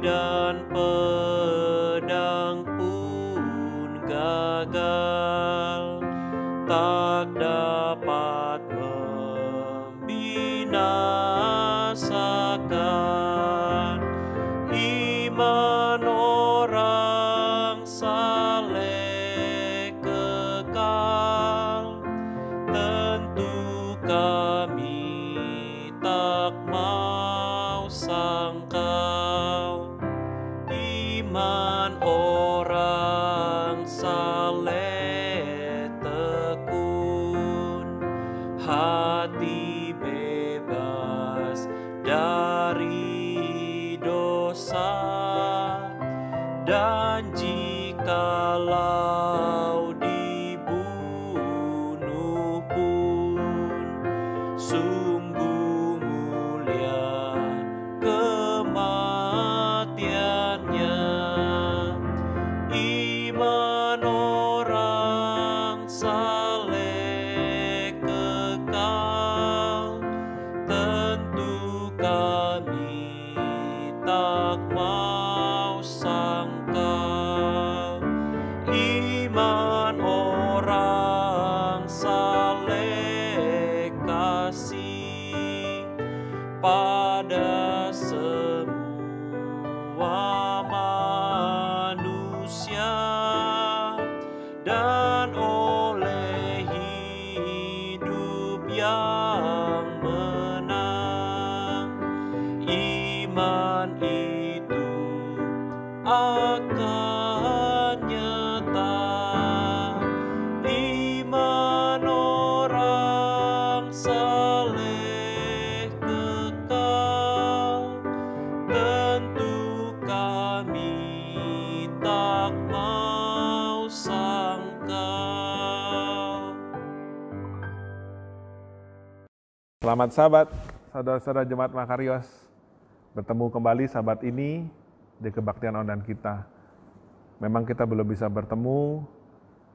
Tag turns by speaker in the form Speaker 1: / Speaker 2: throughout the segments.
Speaker 1: dan pedang pun gagal, tak dapat membinasakan iman orang saleh kekal. Tentu kami tak mau sangkal iman orang saleh tekun, hati bebas dari dosa, dan jikalau dibunuh pun sungguh mulia kematiannya. Iman orang saleh kekal, tentu kami tak mau sangkal iman orang saleh kasih pada semua manusia, dan oleh hidup yang menang, iman itu akan nyata. Iman orang saleh kekal, tentu kami tak mau sangkal.
Speaker 2: Selamat Sabat, saudara-saudara Jemaat Makarios. Bertemu kembali Sabat ini di kebaktian online kita. Memang kita belum bisa bertemu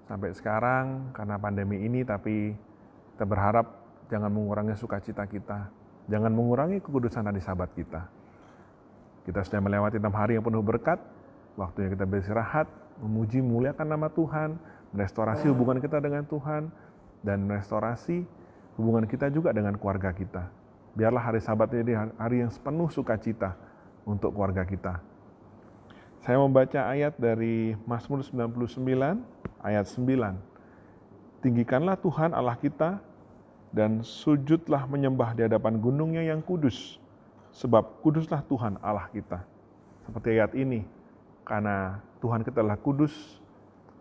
Speaker 2: sampai sekarang karena pandemi ini, tapi kita berharap jangan mengurangi sukacita kita, jangan mengurangi kekudusan hari Sabat kita. Kita sudah melewati 6 hari yang penuh berkat, waktunya kita beristirahat, memuji, memuliakan nama Tuhan, merestorasi hubungan kita dengan Tuhan, dan merestorasi hubungan kita juga dengan keluarga kita. Biarlah hari Sabat ini hari yang penuh sukacita untuk keluarga kita. Saya membaca ayat dari Mazmur 99 ayat 9. Tinggikanlah Tuhan Allah kita dan sujudlah menyembah di hadapan gunungnya yang kudus, sebab kuduslah Tuhan Allah kita. Seperti ayat ini, karena Tuhan kita adalah kudus,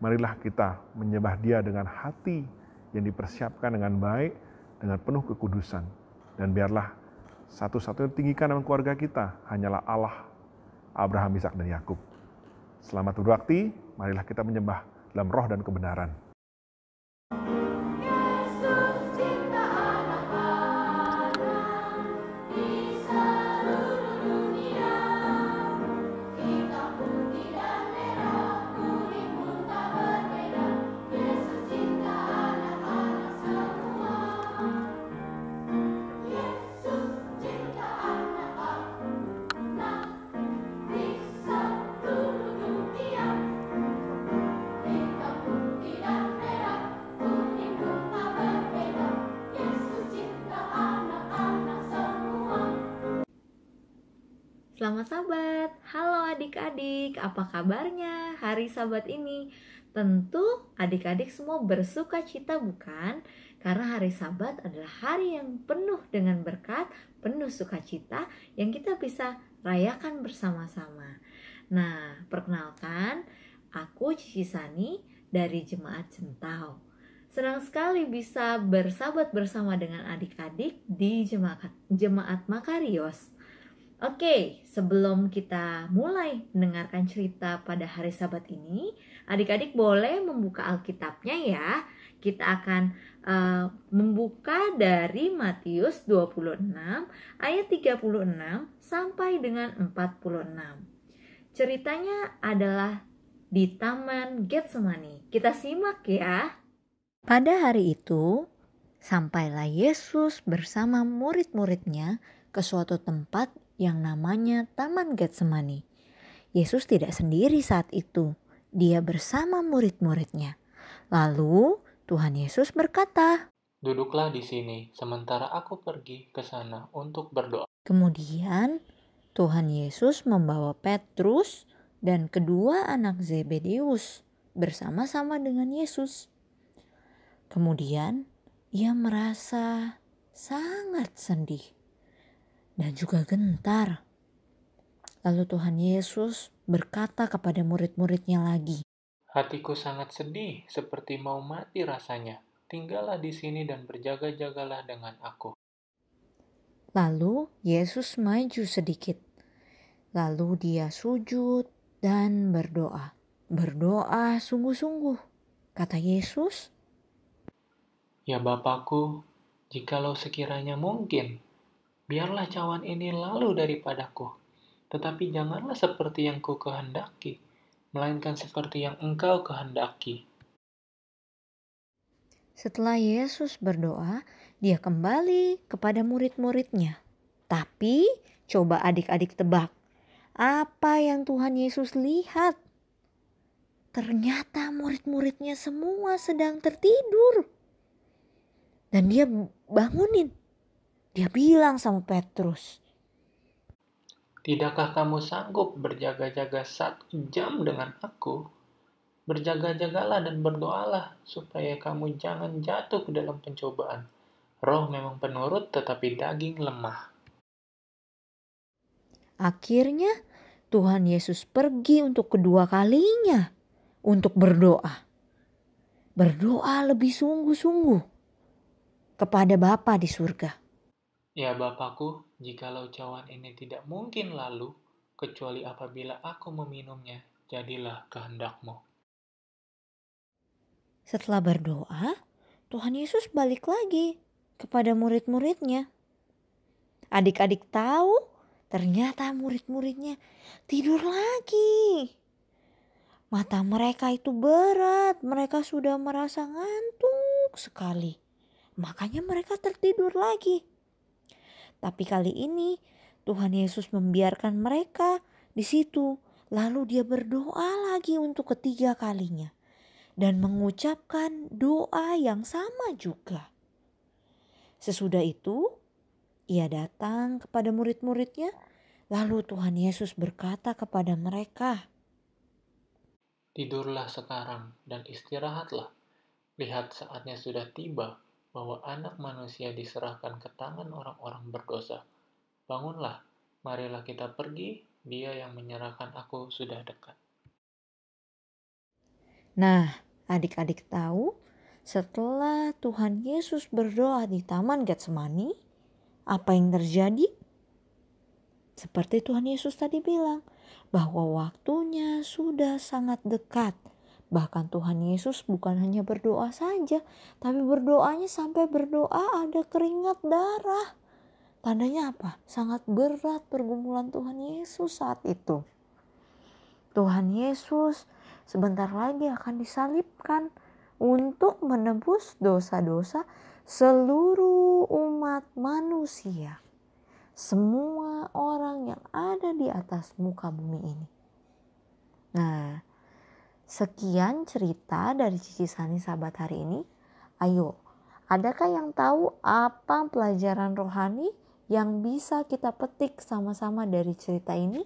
Speaker 2: marilah kita menyembah Dia dengan hati yang dipersiapkan dengan baik, dengan penuh kekudusan. Dan biarlah satu-satunya tinggikan nama keluarga kita hanyalah Allah, Abraham, Ishak, dan Yakub. Selamat berbakti, marilah kita menyembah dalam roh dan kebenaran.
Speaker 3: Selamat Sabat, halo adik-adik, apa kabarnya hari Sabat ini? Tentu adik-adik semua bersuka cita bukan? Karena hari Sabat adalah hari yang penuh dengan berkat, penuh sukacita yang kita bisa rayakan bersama-sama. Nah, perkenalkan, aku Cici Sani dari Jemaat Centau. Senang sekali bisa bersahabat bersama dengan adik-adik di Jemaat Makarios. Oke, sebelum kita mulai mendengarkan cerita pada hari Sabat ini, adik-adik boleh membuka Alkitabnya ya. Kita akan membuka dari Matius 26 ayat 36 sampai dengan 46. Ceritanya adalah di Taman Getsemani. Kita simak ya. Pada hari itu, sampailah Yesus bersama murid-muridnya ke suatu tempat yang namanya Taman Getsemani. Yesus tidak sendiri saat itu. Dia bersama murid-muridnya. Lalu Tuhan Yesus berkata,
Speaker 1: "Duduklah di sini, sementara aku pergi ke sana untuk berdoa."
Speaker 3: Kemudian Tuhan Yesus membawa Petrus dan kedua anak Zebedeus bersama-sama dengan Yesus. Kemudian ia merasa sangat sedih dan juga gentar. Lalu Tuhan Yesus berkata kepada murid-muridnya lagi,
Speaker 1: "Hatiku sangat sedih, seperti mau mati rasanya. Tinggallah di sini dan berjaga-jagalah dengan aku."
Speaker 3: Lalu Yesus maju sedikit. Lalu dia sujud dan berdoa. Berdoa sungguh-sungguh. Kata Yesus,
Speaker 1: "Ya Bapakku, jikalau sekiranya mungkin, biarlah cawan ini lalu daripadaku. Tetapi janganlah seperti yang ku kehendaki, melainkan seperti yang Engkau kehendaki."
Speaker 3: Setelah Yesus berdoa, dia kembali kepada murid-muridnya. Tapi coba adik-adik tebak, apa yang Tuhan Yesus lihat? Ternyata murid-muridnya semua sedang tertidur. Dan dia bangunin. Dia bilang sama Petrus,
Speaker 1: "Tidakkah kamu sanggup berjaga-jaga 1 jam dengan aku? Berjaga-jagalah dan berdoalah, supaya kamu jangan jatuh ke dalam pencobaan. Roh memang penurut, tetapi daging lemah."
Speaker 3: akhirnya Tuhan Yesus pergi untuk kedua kalinya untuk berdoa. Berdoa lebih sungguh-sungguh kepada Bapa di surga.
Speaker 1: "Ya Bapakku, jikalau cawan ini tidak mungkin lalu, kecuali apabila aku meminumnya, jadilah kehendak-Mu."
Speaker 3: Setelah berdoa, Tuhan Yesus balik lagi kepada murid-muridnya. Adik-adik tahu, ternyata murid-muridnya tidur lagi. Mata mereka itu berat, mereka sudah merasa ngantuk sekali. Makanya mereka tertidur lagi. Tapi kali ini Tuhan Yesus membiarkan mereka di situ. Lalu dia berdoa lagi untuk ketiga kalinya. Dan mengucapkan doa yang sama juga. Sesudah itu, ia datang kepada murid-muridnya. Lalu Tuhan Yesus berkata kepada mereka,
Speaker 1: "Tidurlah sekarang dan istirahatlah. Lihat, saatnya sudah tiba bahwa Anak Manusia diserahkan ke tangan orang-orang berdosa. Bangunlah, marilah kita pergi, Dia yang menyerahkan aku sudah dekat."
Speaker 3: Nah, adik-adik tahu, setelah Tuhan Yesus berdoa di Taman Getsemani, apa yang terjadi? Seperti Tuhan Yesus tadi bilang, bahwa waktunya sudah sangat dekat. Bahkan Tuhan Yesus bukan hanya berdoa saja, tapi berdoanya sampai berdoa ada keringat darah. Tandanya apa? Sangat berat pergumulan Tuhan Yesus saat itu. Tuhan Yesus sebentar lagi akan disalibkan untuk menebus dosa-dosa seluruh umat manusia. Semua orang yang ada di atas muka bumi ini. Nah, sekian cerita dari Cici Sani sahabat hari ini. Ayo, adakah yang tahu apa pelajaran rohani yang bisa kita petik sama-sama dari cerita ini?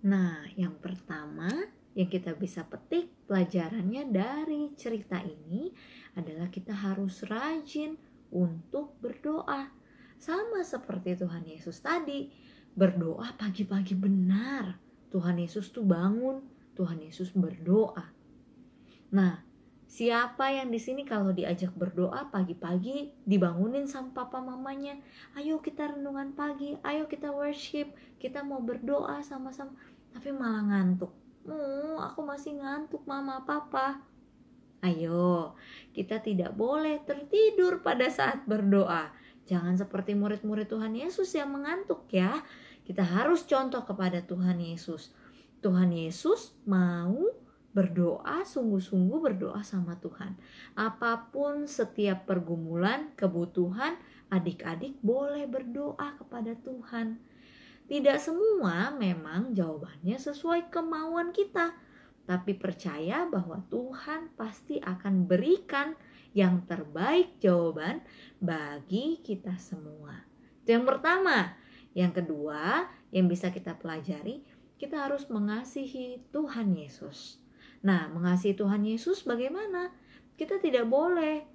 Speaker 3: Nah, yang pertama yang kita bisa petik pelajarannya dari cerita ini adalah kita harus rajin untuk berdoa. Sama seperti Tuhan Yesus tadi, berdoa pagi-pagi benar. Tuhan Yesus tuh bangun, Tuhan Yesus berdoa. Nah, siapa yang di sini kalau diajak berdoa pagi-pagi dibangunin sama papa mamanya, ayo kita renungan pagi, ayo kita worship, kita mau berdoa sama-sama, tapi malah ngantuk. Aku masih ngantuk mama papa. Ayo, kita tidak boleh tertidur pada saat berdoa. Jangan seperti murid-murid Tuhan Yesus yang mengantuk ya. Kita harus contoh kepada Tuhan Yesus. Tuhan Yesus mau berdoa, sungguh-sungguh berdoa sama Tuhan. Apapun setiap pergumulan, kebutuhan, adik-adik boleh berdoa kepada Tuhan. Tidak semua memang jawabannya sesuai kemauan kita, tapi percaya bahwa Tuhan pasti akan berikan yang terbaik jawaban bagi kita semua. Itu yang pertama. Yang kedua, yang bisa kita pelajari, kita harus mengasihi Tuhan Yesus. Nah, mengasihi Tuhan Yesus bagaimana? Kita tidak boleh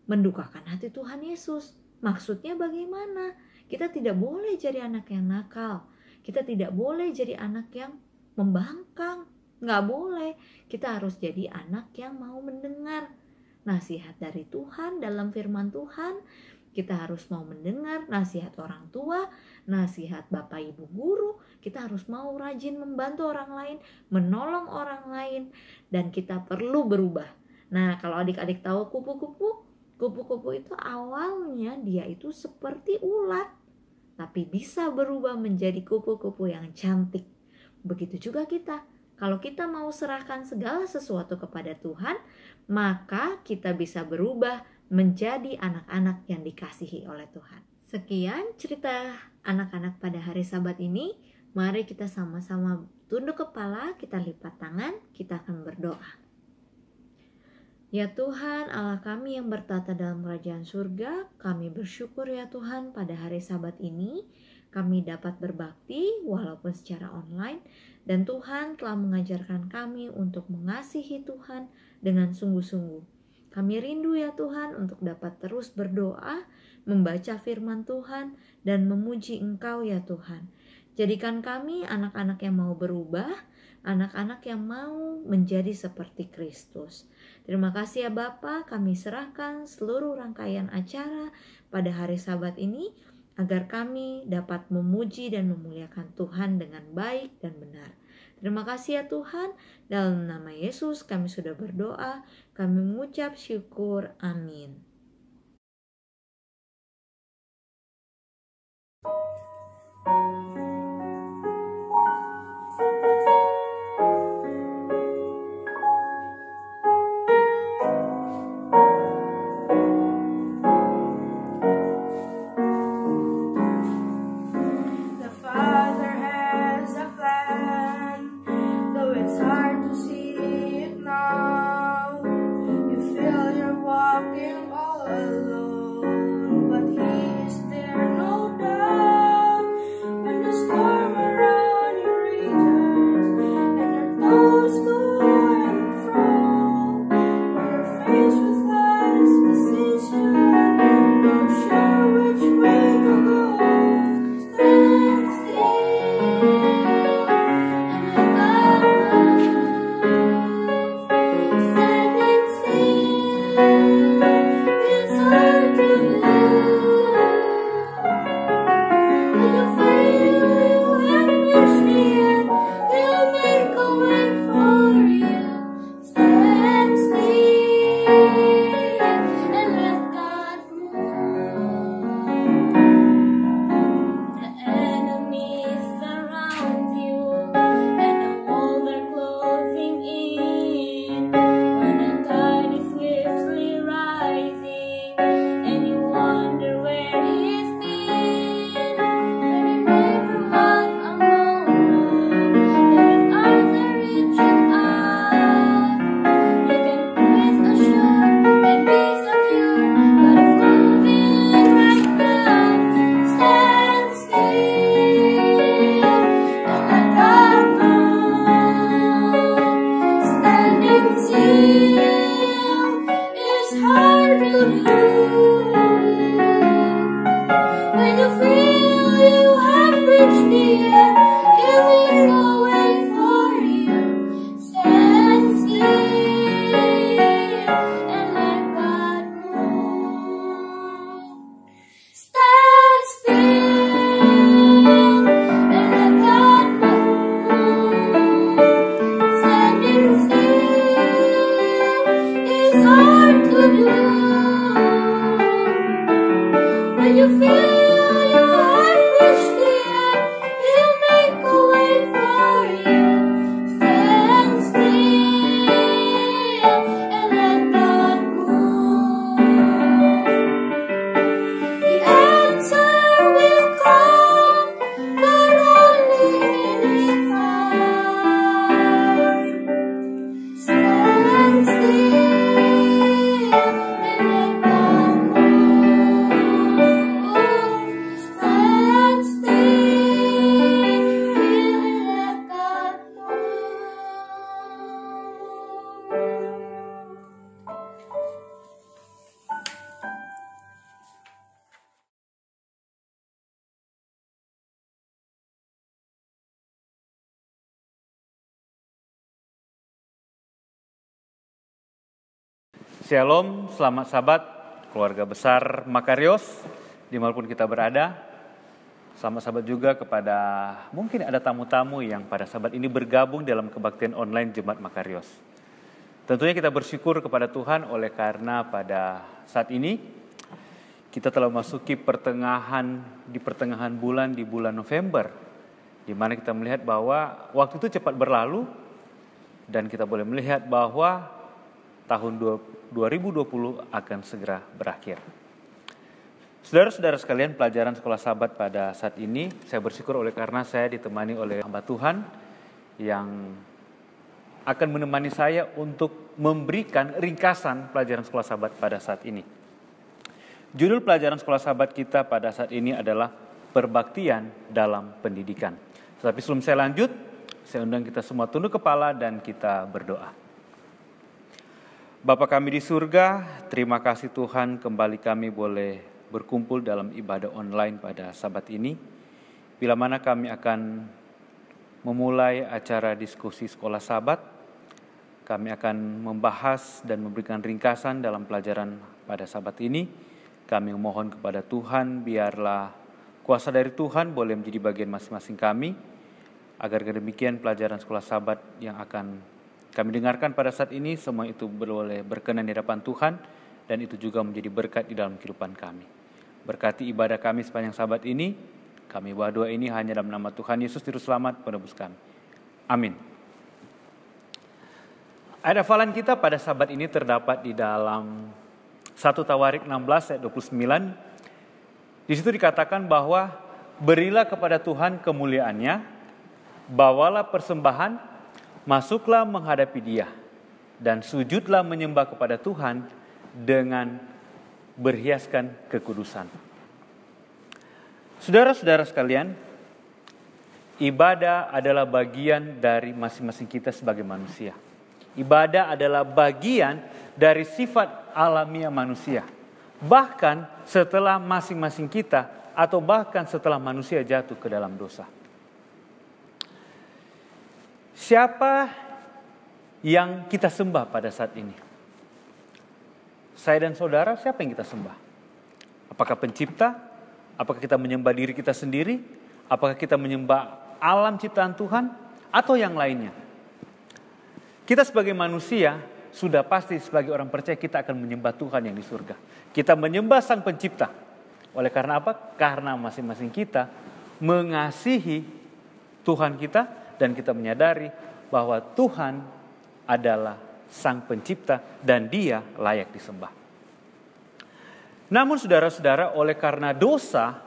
Speaker 3: mendukakan hati Tuhan Yesus. Maksudnya bagaimana? Kita tidak boleh jadi anak yang nakal. Kita tidak boleh jadi anak yang membangkang. Nggak boleh. Kita harus jadi anak yang mau mendengar nasihat dari Tuhan dalam firman Tuhan. Kita harus mau mendengar nasihat orang tua, nasihat Bapak Ibu guru. Kita harus mau rajin membantu orang lain, menolong orang lain. Dan kita perlu berubah. Nah, kalau adik-adik tahu kupu-kupu itu awalnya dia itu seperti ulat, tapi bisa berubah menjadi kupu-kupu yang cantik. Begitu juga kita. Kalau kita mau serahkan segala sesuatu kepada Tuhan, maka kita bisa berubah menjadi anak-anak yang dikasihi oleh Tuhan. Sekian cerita anak-anak pada hari Sabat ini. Mari kita sama-sama tunduk kepala, kita lipat tangan, kita akan berdoa. Ya Tuhan, Allah kami yang bertata dalam kerajaan surga, kami bersyukur ya Tuhan pada hari Sabat ini kami dapat berbakti walaupun secara online, dan Tuhan telah mengajarkan kami untuk mengasihi Tuhan dengan sungguh-sungguh. Kami rindu ya Tuhan untuk dapat terus berdoa, membaca firman Tuhan, dan memuji Engkau ya Tuhan. Jadikan kami anak-anak yang mau berubah, anak-anak yang mau menjadi seperti Kristus. Terima kasih ya Bapa, kami serahkan seluruh rangkaian acara pada hari Sabat ini agar kami dapat memuji dan memuliakan Tuhan dengan baik dan benar. Terima kasih ya Tuhan, dalam nama Yesus kami sudah berdoa, kami mengucap syukur, amin.
Speaker 4: When you feel your heart reach the end, He'll make Shalom, selamat sahabat, keluarga besar Makarios, dimanapun kita berada. Selamat sahabat juga kepada mungkin ada tamu-tamu yang pada sahabat ini bergabung dalam kebaktian online Jemaat Makarios. Tentunya kita bersyukur kepada Tuhan oleh karena pada saat ini kita telah memasuki pertengahan bulan di bulan November, di mana kita melihat bahwa waktu itu cepat berlalu dan kita boleh melihat bahwa tahun 2020 akan segera berakhir. Saudara-saudara sekalian, pelajaran sekolah sahabat pada saat ini saya bersyukur oleh karena saya ditemani oleh hamba Tuhan yang akan menemani saya untuk memberikan ringkasan pelajaran sekolah sahabat pada saat ini. Judul pelajaran sekolah sahabat kita pada saat ini adalah Perbaktian dalam Pendidikan. Tetapi sebelum saya lanjut, saya undang kita semua tunduk kepala dan kita berdoa. Bapa kami di surga, terima kasih Tuhan kembali kami boleh berkumpul dalam ibadah online pada sabat ini. Bila mana kami akan memulai acara diskusi sekolah sabat, kami akan membahas dan memberikan ringkasan dalam pelajaran pada sabat ini. Kami memohon kepada Tuhan, biarlah kuasa dari Tuhan boleh menjadi bagian masing-masing kami, agar demikian pelajaran sekolah sabat yang akan kami dengarkan pada saat ini, semua itu boleh berkenan di hadapan Tuhan, dan itu juga menjadi berkat di dalam kehidupan kami. Berkati ibadah kami sepanjang sabat ini, kami berdoa ini hanya dalam nama Tuhan Yesus Juru Selamat penebus kami. Amin. Ayat hafalan kita pada sabat ini terdapat di dalam 1 Tawarik 16 ayat 29. Di situ dikatakan bahwa berilah kepada Tuhan kemuliaannya, bawalah persembahan, masuklah menghadapi Dia, dan sujudlah menyembah kepada Tuhan dengan berhiaskan kekudusan. Saudara-saudara sekalian, ibadah adalah bagian dari masing-masing kita sebagai manusia. Ibadah adalah bagian dari sifat alamiah manusia. Bahkan setelah masing-masing kita, atau bahkan setelah manusia jatuh ke dalam dosa. Siapa yang kita sembah pada saat ini? Saya dan saudara, siapa yang kita sembah? Apakah pencipta? Apakah kita menyembah diri kita sendiri? Apakah kita menyembah alam ciptaan Tuhan? Atau yang lainnya? Kita sebagai manusia, sudah pasti sebagai orang percaya kita akan menyembah Tuhan yang di surga. Kita menyembah Sang Pencipta. Oleh karena apa? Karena masing-masing kita mengasihi Tuhan kita, dan kita menyadari bahwa Tuhan adalah Sang Pencipta dan Dia layak disembah. Namun saudara-saudara, oleh karena dosa,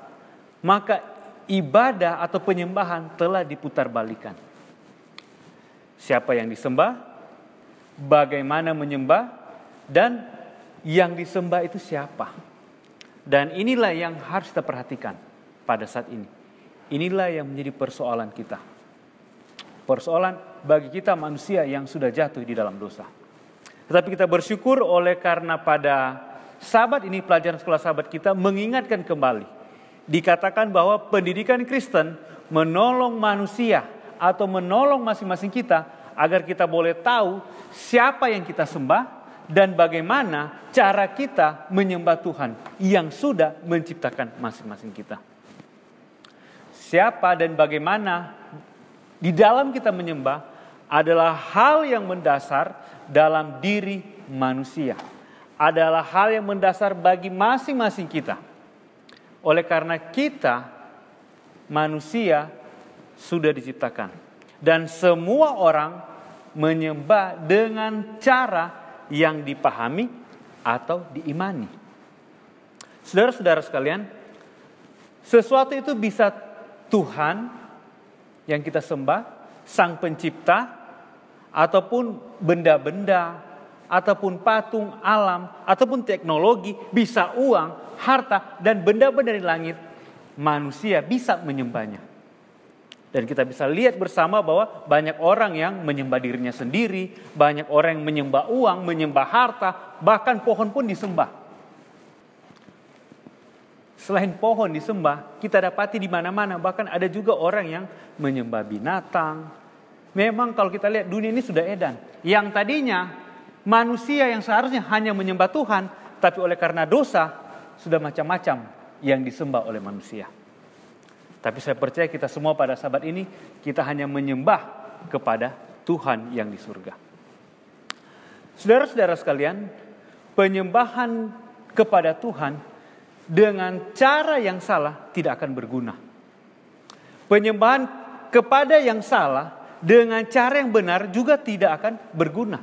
Speaker 4: maka ibadah atau penyembahan telah diputarbalikkan. Siapa yang disembah, bagaimana menyembah, dan yang disembah itu siapa. Dan inilah yang harus kita perhatikan pada saat ini. Inilah yang menjadi persoalan kita. Persoalan bagi kita manusia yang sudah jatuh di dalam dosa. Tetapi kita bersyukur oleh karena pada sabat ini pelajaran sekolah sabat kita mengingatkan kembali. Dikatakan bahwa pendidikan Kristen menolong manusia atau menolong masing-masing kita agar kita boleh tahu siapa yang kita sembah dan bagaimana cara kita menyembah Tuhan yang sudah menciptakan masing-masing kita. Siapa dan bagaimana di dalam kita menyembah adalah hal yang mendasar dalam diri manusia. Adalah hal yang mendasar bagi masing-masing kita. Oleh karena kita manusia sudah diciptakan. Dan semua orang menyembah dengan cara yang dipahami atau diimani. Saudara-saudara sekalian, sesuatu itu bisa Tuhan yang kita sembah, Sang Pencipta, ataupun benda-benda, ataupun patung alam, ataupun teknologi, bisa uang, harta, dan benda-benda di langit, manusia bisa menyembahnya. Dan kita bisa lihat bersama bahwa banyak orang yang menyembah dirinya sendiri, banyak orang yang menyembah uang, menyembah harta, bahkan pohon pun disembah. Selain pohon disembah, kita dapati di mana-mana. Bahkan ada juga orang yang menyembah binatang. Memang kalau kita lihat dunia ini sudah edan. Yang tadinya manusia yang seharusnya hanya menyembah Tuhan, tapi oleh karena dosa sudah macam-macam yang disembah oleh manusia. Tapi saya percaya kita semua pada saat ini kita hanya menyembah kepada Tuhan yang di surga. Saudara-saudara sekalian, penyembahan kepada Tuhan dengan cara yang salah tidak akan berguna. Penyembahan kepada yang salah dengan cara yang benar juga tidak akan berguna.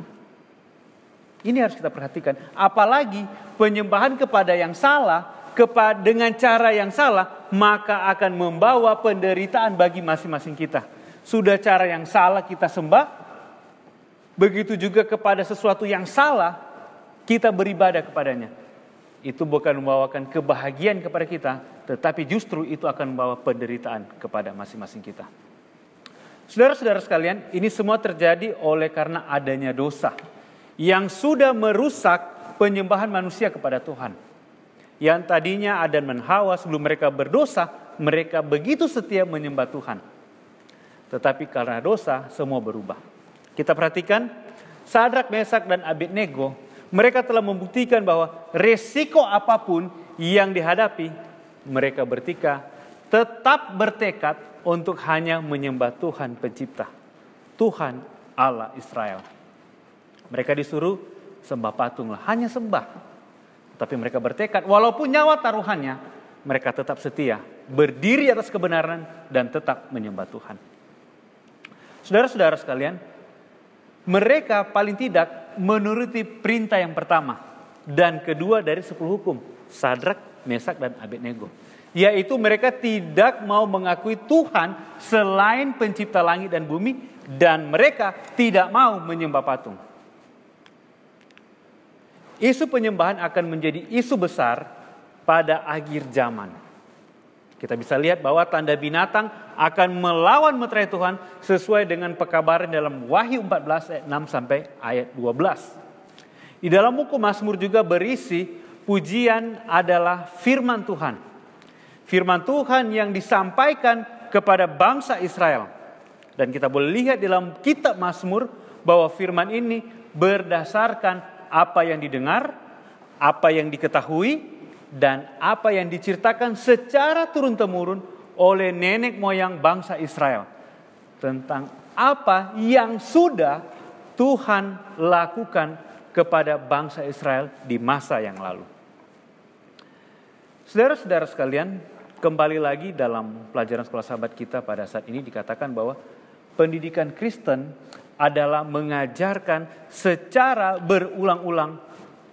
Speaker 4: Ini harus kita perhatikan. Apalagi penyembahan kepada yang salah dengan cara yang salah, maka akan membawa penderitaan bagi masing-masing kita. Sudah cara yang salah kita sembah, begitu juga kepada sesuatu yang salah kita beribadah kepadanya. Itu bukan membawakan kebahagiaan kepada kita, tetapi justru itu akan membawa penderitaan kepada masing-masing kita. Saudara-saudara sekalian, ini semua terjadi oleh karena adanya dosa yang sudah merusak penyembahan manusia kepada Tuhan. Yang tadinya Adam dan Hawa sebelum mereka berdosa, mereka begitu setia menyembah Tuhan. Tetapi karena dosa, semua berubah. Kita perhatikan, Sadrak, Mesak, dan Abednego, mereka telah membuktikan bahwa resiko apapun yang dihadapi, mereka tetap bertekad untuk hanya menyembah Tuhan Pencipta, Tuhan Allah Israel. Mereka disuruh sembah patung lah, hanya sembah. Tapi mereka bertekad, walaupun nyawa taruhannya, mereka tetap setia, berdiri atas kebenaran dan tetap menyembah Tuhan. Saudara-saudara sekalian, mereka paling tidak menuruti perintah yang pertama dan kedua dari 10 hukum, Sadrak, Mesak, dan Abednego. Yaitu mereka tidak mau mengakui Tuhan selain pencipta langit dan bumi, dan mereka tidak mau menyembah patung. Isu penyembahan akan menjadi isu besar pada akhir zaman. Kita bisa lihat bahwa tanda binatang akan melawan meterai Tuhan sesuai dengan pekabaran dalam Wahyu 14 ayat 6 sampai ayat 12. Di dalam buku Mazmur juga berisi pujian adalah firman Tuhan. Firman Tuhan yang disampaikan kepada bangsa Israel. Dan kita boleh lihat dalam kitab Mazmur bahwa firman ini berdasarkan apa yang didengar, apa yang diketahui, dan apa yang diceritakan secara turun-temurun oleh nenek moyang bangsa Israel. Tentang apa yang sudah Tuhan lakukan kepada bangsa Israel di masa yang lalu. Saudara-saudara sekalian, kembali lagi dalam pelajaran sekolah sahabat kita pada saat ini dikatakan bahwa pendidikan Kristen adalah mengajarkan secara berulang-ulang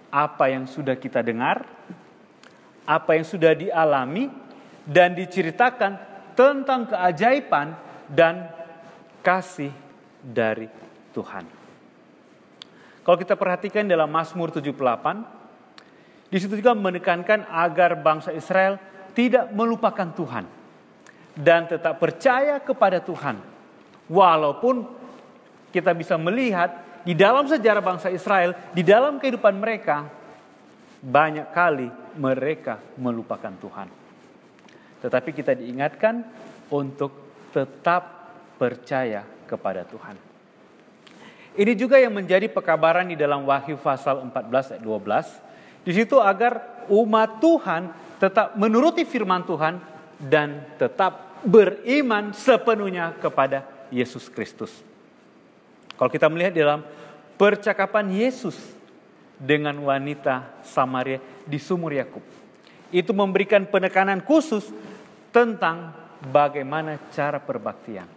Speaker 4: apa yang sudah kita dengar, apa yang sudah dialami, dan diceritakan tentang keajaiban dan kasih dari Tuhan. Kalau kita perhatikan dalam Mazmur 78, di situ juga menekankan agar bangsa Israel tidak melupakan Tuhan dan tetap percaya kepada Tuhan. Walaupun kita bisa melihat di dalam sejarah bangsa Israel, di dalam kehidupan mereka, banyak kali mereka melupakan Tuhan. Tetapi kita diingatkan untuk tetap percaya kepada Tuhan. Ini juga yang menjadi pekabaran di dalam Wahyu pasal 14 ayat 12. Di situ agar umat Tuhan tetap menuruti firman Tuhan dan tetap beriman sepenuhnya kepada Yesus Kristus. Kalau kita melihat dalam percakapan Yesus dengan wanita Samaria di sumur Yakub, itu memberikan penekanan khusus tentang bagaimana cara perbaktian.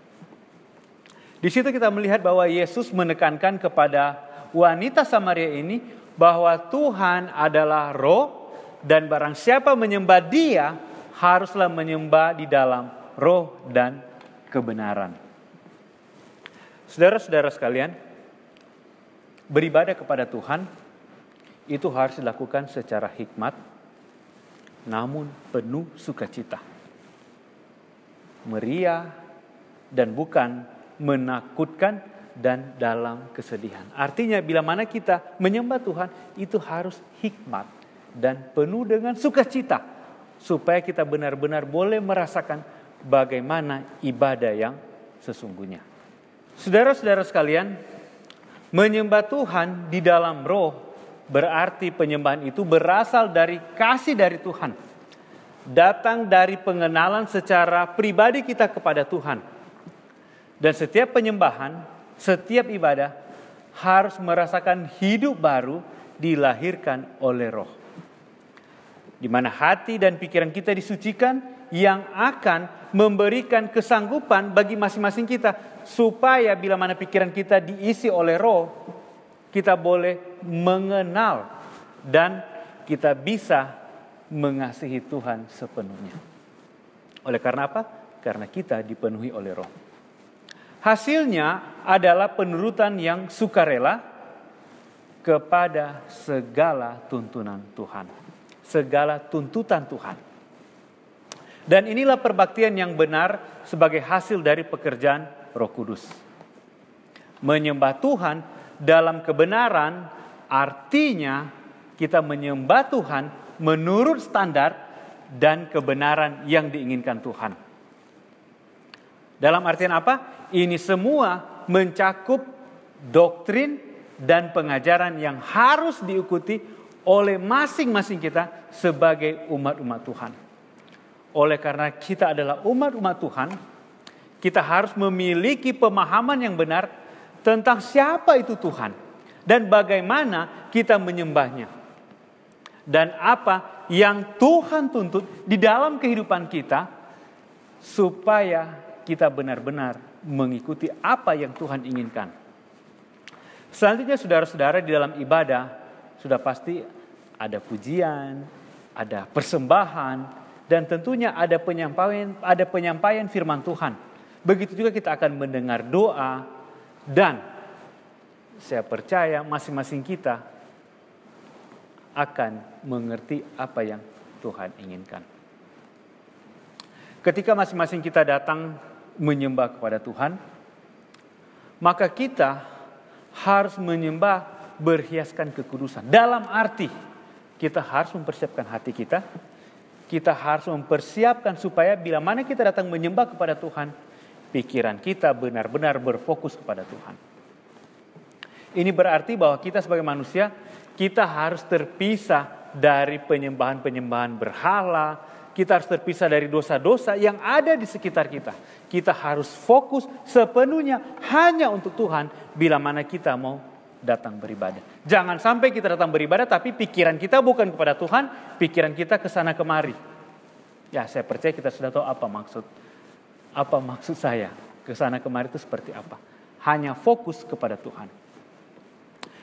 Speaker 4: Di situ kita melihat bahwa Yesus menekankan kepada wanita Samaria ini bahwa Tuhan adalah roh dan barang siapa menyembah Dia haruslah menyembah di dalam roh dan kebenaran. Saudara-saudara sekalian, beribadah kepada Tuhan itu harus dilakukan secara hikmat, namun penuh sukacita, meriah, dan bukan menakutkan dan dalam kesedihan. Artinya bila mana kita menyembah Tuhan itu harus hikmat dan penuh dengan sukacita, supaya kita benar-benar boleh merasakan bagaimana ibadah yang sesungguhnya. Saudara-saudara sekalian, Menyembah Tuhan di dalam roh berarti penyembahan itu berasal dari kasih dari Tuhan. Datang dari pengenalan secara pribadi kita kepada Tuhan. Dan setiap penyembahan, setiap ibadah harus merasakan hidup baru dilahirkan oleh roh. Di mana hati dan pikiran kita disucikan yang akan memberikan kesanggupan bagi masing-masing kita. Supaya bila mana pikiran kita diisi oleh roh, kita boleh mengenal dan kita bisa mengasihi Tuhan sepenuhnya. Oleh karena apa? Karena kita dipenuhi oleh roh. Hasilnya adalah penurutan yang sukarela kepada segala tuntunan Tuhan. Segala tuntutan Tuhan. Dan inilah perbaktian yang benar sebagai hasil dari pekerjaan Roh Kudus. Menyembah Tuhan dalam kebenaran artinya kita menyembah Tuhan menurut standar dan kebenaran yang diinginkan Tuhan. Dalam artian apa? Ini semua mencakup doktrin dan pengajaran yang harus diikuti oleh masing-masing kita sebagai umat-umat Tuhan. Oleh karena kita adalah umat-umat Tuhan, kita harus memiliki pemahaman yang benar tentang siapa itu Tuhan dan bagaimana kita menyembahnya. Dan apa yang Tuhan tuntut di dalam kehidupan kita supaya kita benar-benar mengikuti apa yang Tuhan inginkan. Selanjutnya saudara-saudara, di dalam ibadah sudah pasti ada pujian, ada persembahan, dan tentunya ada penyampaian firman Tuhan. Begitu juga kita akan mendengar doa, dan saya percaya masing-masing kita akan mengerti apa yang Tuhan inginkan. Ketika masing-masing kita datang menyembah kepada Tuhan, maka kita harus menyembah berhiaskan kekudusan. Dalam arti kita harus mempersiapkan hati kita, kita harus mempersiapkan supaya bila mana kita datang menyembah kepada Tuhan, pikiran kita benar-benar berfokus kepada Tuhan. Ini berarti bahwa kita sebagai manusia, kita harus terpisah dari penyembahan-penyembahan berhala. Kita harus terpisah dari dosa-dosa yang ada di sekitar kita. Kita harus fokus sepenuhnya hanya untuk Tuhan bila mana kita mau datang beribadah. Jangan sampai kita datang beribadah tapi pikiran kita bukan kepada Tuhan, pikiran kita ke sana kemari. Ya, saya percaya kita sudah tahu apa maksud saya. Ke sana kemari itu seperti apa? Hanya fokus kepada Tuhan.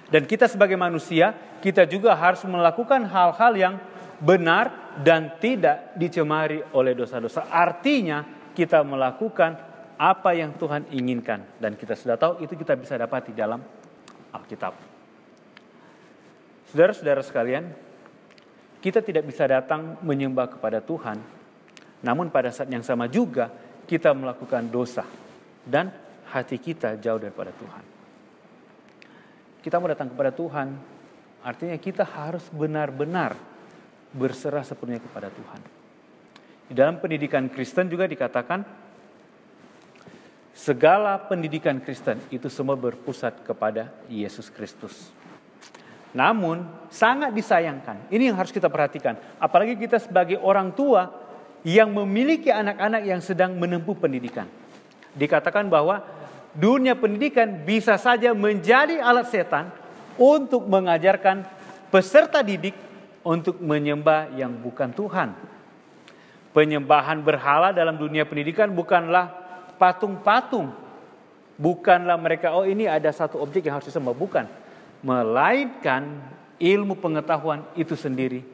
Speaker 4: Dan kita sebagai manusia, kita juga harus melakukan hal-hal yang benar dan tidak dicemari oleh dosa-dosa. Artinya kita melakukan apa yang Tuhan inginkan. Dan kita sudah tahu itu kita bisa dapat di dalam Alkitab. Saudara-saudara sekalian, kita tidak bisa datang menyembah kepada Tuhan. Namun pada saat yang sama juga kita melakukan dosa. Dan hati kita jauh daripada Tuhan. Kita mau datang kepada Tuhan, artinya kita harus benar-benar berserah sepenuhnya kepada Tuhan. Di dalam pendidikan Kristen juga dikatakan, segala pendidikan Kristen itu semua berpusat kepada Yesus Kristus. Namun sangat disayangkan, ini yang harus kita perhatikan. Apalagi kita sebagai orang tua yang memiliki anak-anak yang sedang menempuh pendidikan. Dikatakan bahwa dunia pendidikan bisa saja menjadi alat setan untuk mengajarkan peserta didik untuk menyembah yang bukan Tuhan. Penyembahan berhala dalam dunia pendidikan bukanlah patung-patung. Bukanlah mereka, oh ini ada satu objek yang harus disembah. Bukan. Melainkan ilmu pengetahuan itu sendiri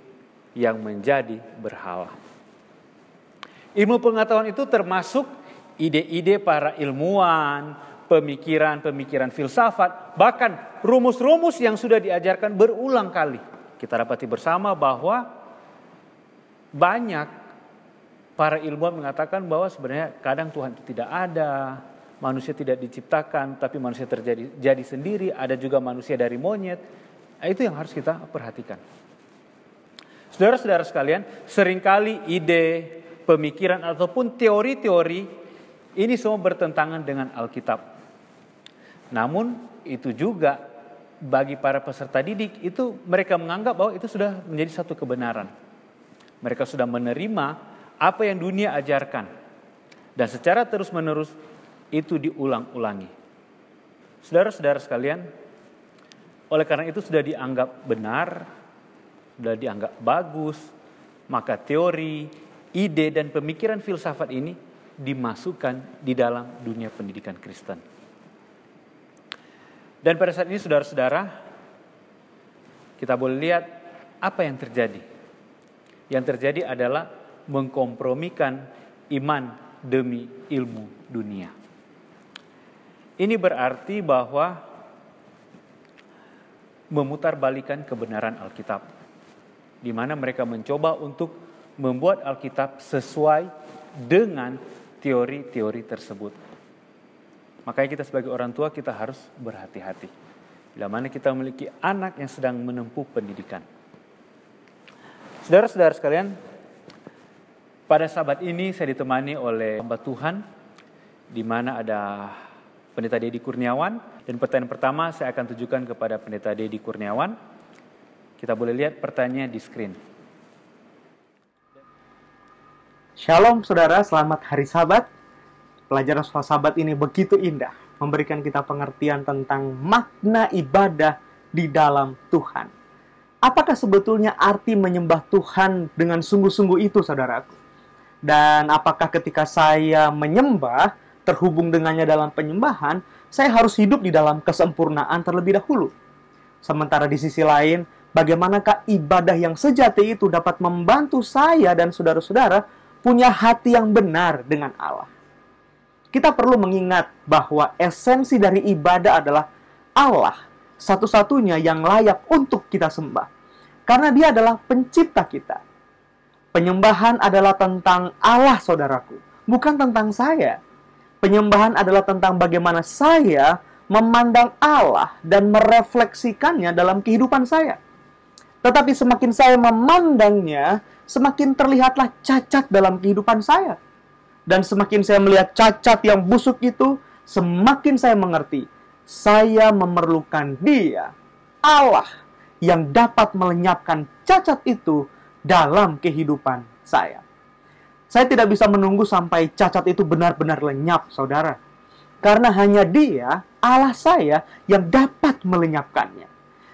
Speaker 4: yang menjadi berhala. Ilmu pengetahuan itu termasuk ide-ide para ilmuwan, pemikiran-pemikiran filsafat, bahkan rumus-rumus yang sudah diajarkan berulang kali. Kita dapati bersama bahwa banyak para ilmuwan mengatakan bahwa sebenarnya kadang Tuhan itu tidak ada, manusia tidak diciptakan, tapi manusia jadi sendiri, ada juga manusia dari monyet. Itu yang harus kita perhatikan. Saudara-saudara sekalian, seringkali ide, pemikiran ataupun teori-teori ini semua bertentangan dengan Alkitab. Namun itu juga bagi para peserta didik itu mereka menganggap bahwa itu sudah menjadi satu kebenaran. Mereka sudah menerima apa yang dunia ajarkan. Dan secara terus-menerus itu diulang-ulangi. Saudara-saudara sekalian, oleh karena itu sudah dianggap benar, sudah dianggap bagus, maka teori, ide dan pemikiran filsafat ini dimasukkan di dalam dunia pendidikan Kristen. Dan pada saat ini saudara-saudara, kita boleh lihat apa yang terjadi. Yang terjadi adalah mengkompromikan iman demi ilmu dunia. Ini berarti bahwa memutarbalikan kebenaran Alkitab, di mana mereka mencoba untuk membuat Alkitab sesuai dengan teori-teori tersebut. Makanya kita sebagai orang tua kita harus berhati-hati bila mana kita memiliki anak yang sedang menempuh pendidikan. Saudara-saudara sekalian, pada Sabat ini saya ditemani oleh hamba Tuhan, di mana ada Pendeta Dedi Kurniawan. Dan pertanyaan pertama saya akan tujukan kepada Pendeta Dedi Kurniawan. Kita boleh lihat pertanyaan di screen.
Speaker 5: Shalom saudara, selamat hari Sabat. Pelajaran soal Sabat ini begitu indah, memberikan kita pengertian tentang makna ibadah di dalam Tuhan. Apakah sebetulnya arti menyembah Tuhan dengan sungguh-sungguh itu, saudaraku? Dan apakah ketika saya menyembah, terhubung dengannya dalam penyembahan, saya harus hidup di dalam kesempurnaan terlebih dahulu? Sementara di sisi lain, bagaimanakah ibadah yang sejati itu dapat membantu saya dan saudara-saudara punya hati yang benar dengan Allah? Kita perlu mengingat bahwa esensi dari ibadah adalah Allah satu-satunya yang layak untuk kita sembah. Karena dia adalah pencipta kita. Penyembahan adalah tentang Allah, saudaraku, bukan tentang saya. Penyembahan adalah tentang bagaimana saya memandang Allah dan merefleksikannya dalam kehidupan saya. Tetapi semakin saya memandangnya, semakin terlihatlah cacat dalam kehidupan saya. Dan semakin saya melihat cacat yang busuk itu, semakin saya mengerti, saya memerlukan Dia, Allah, yang dapat melenyapkan cacat itu dalam kehidupan saya. Saya tidak bisa menunggu sampai cacat itu benar-benar lenyap, saudara. Karena hanya Dia, Allah saya, yang dapat melenyapkannya.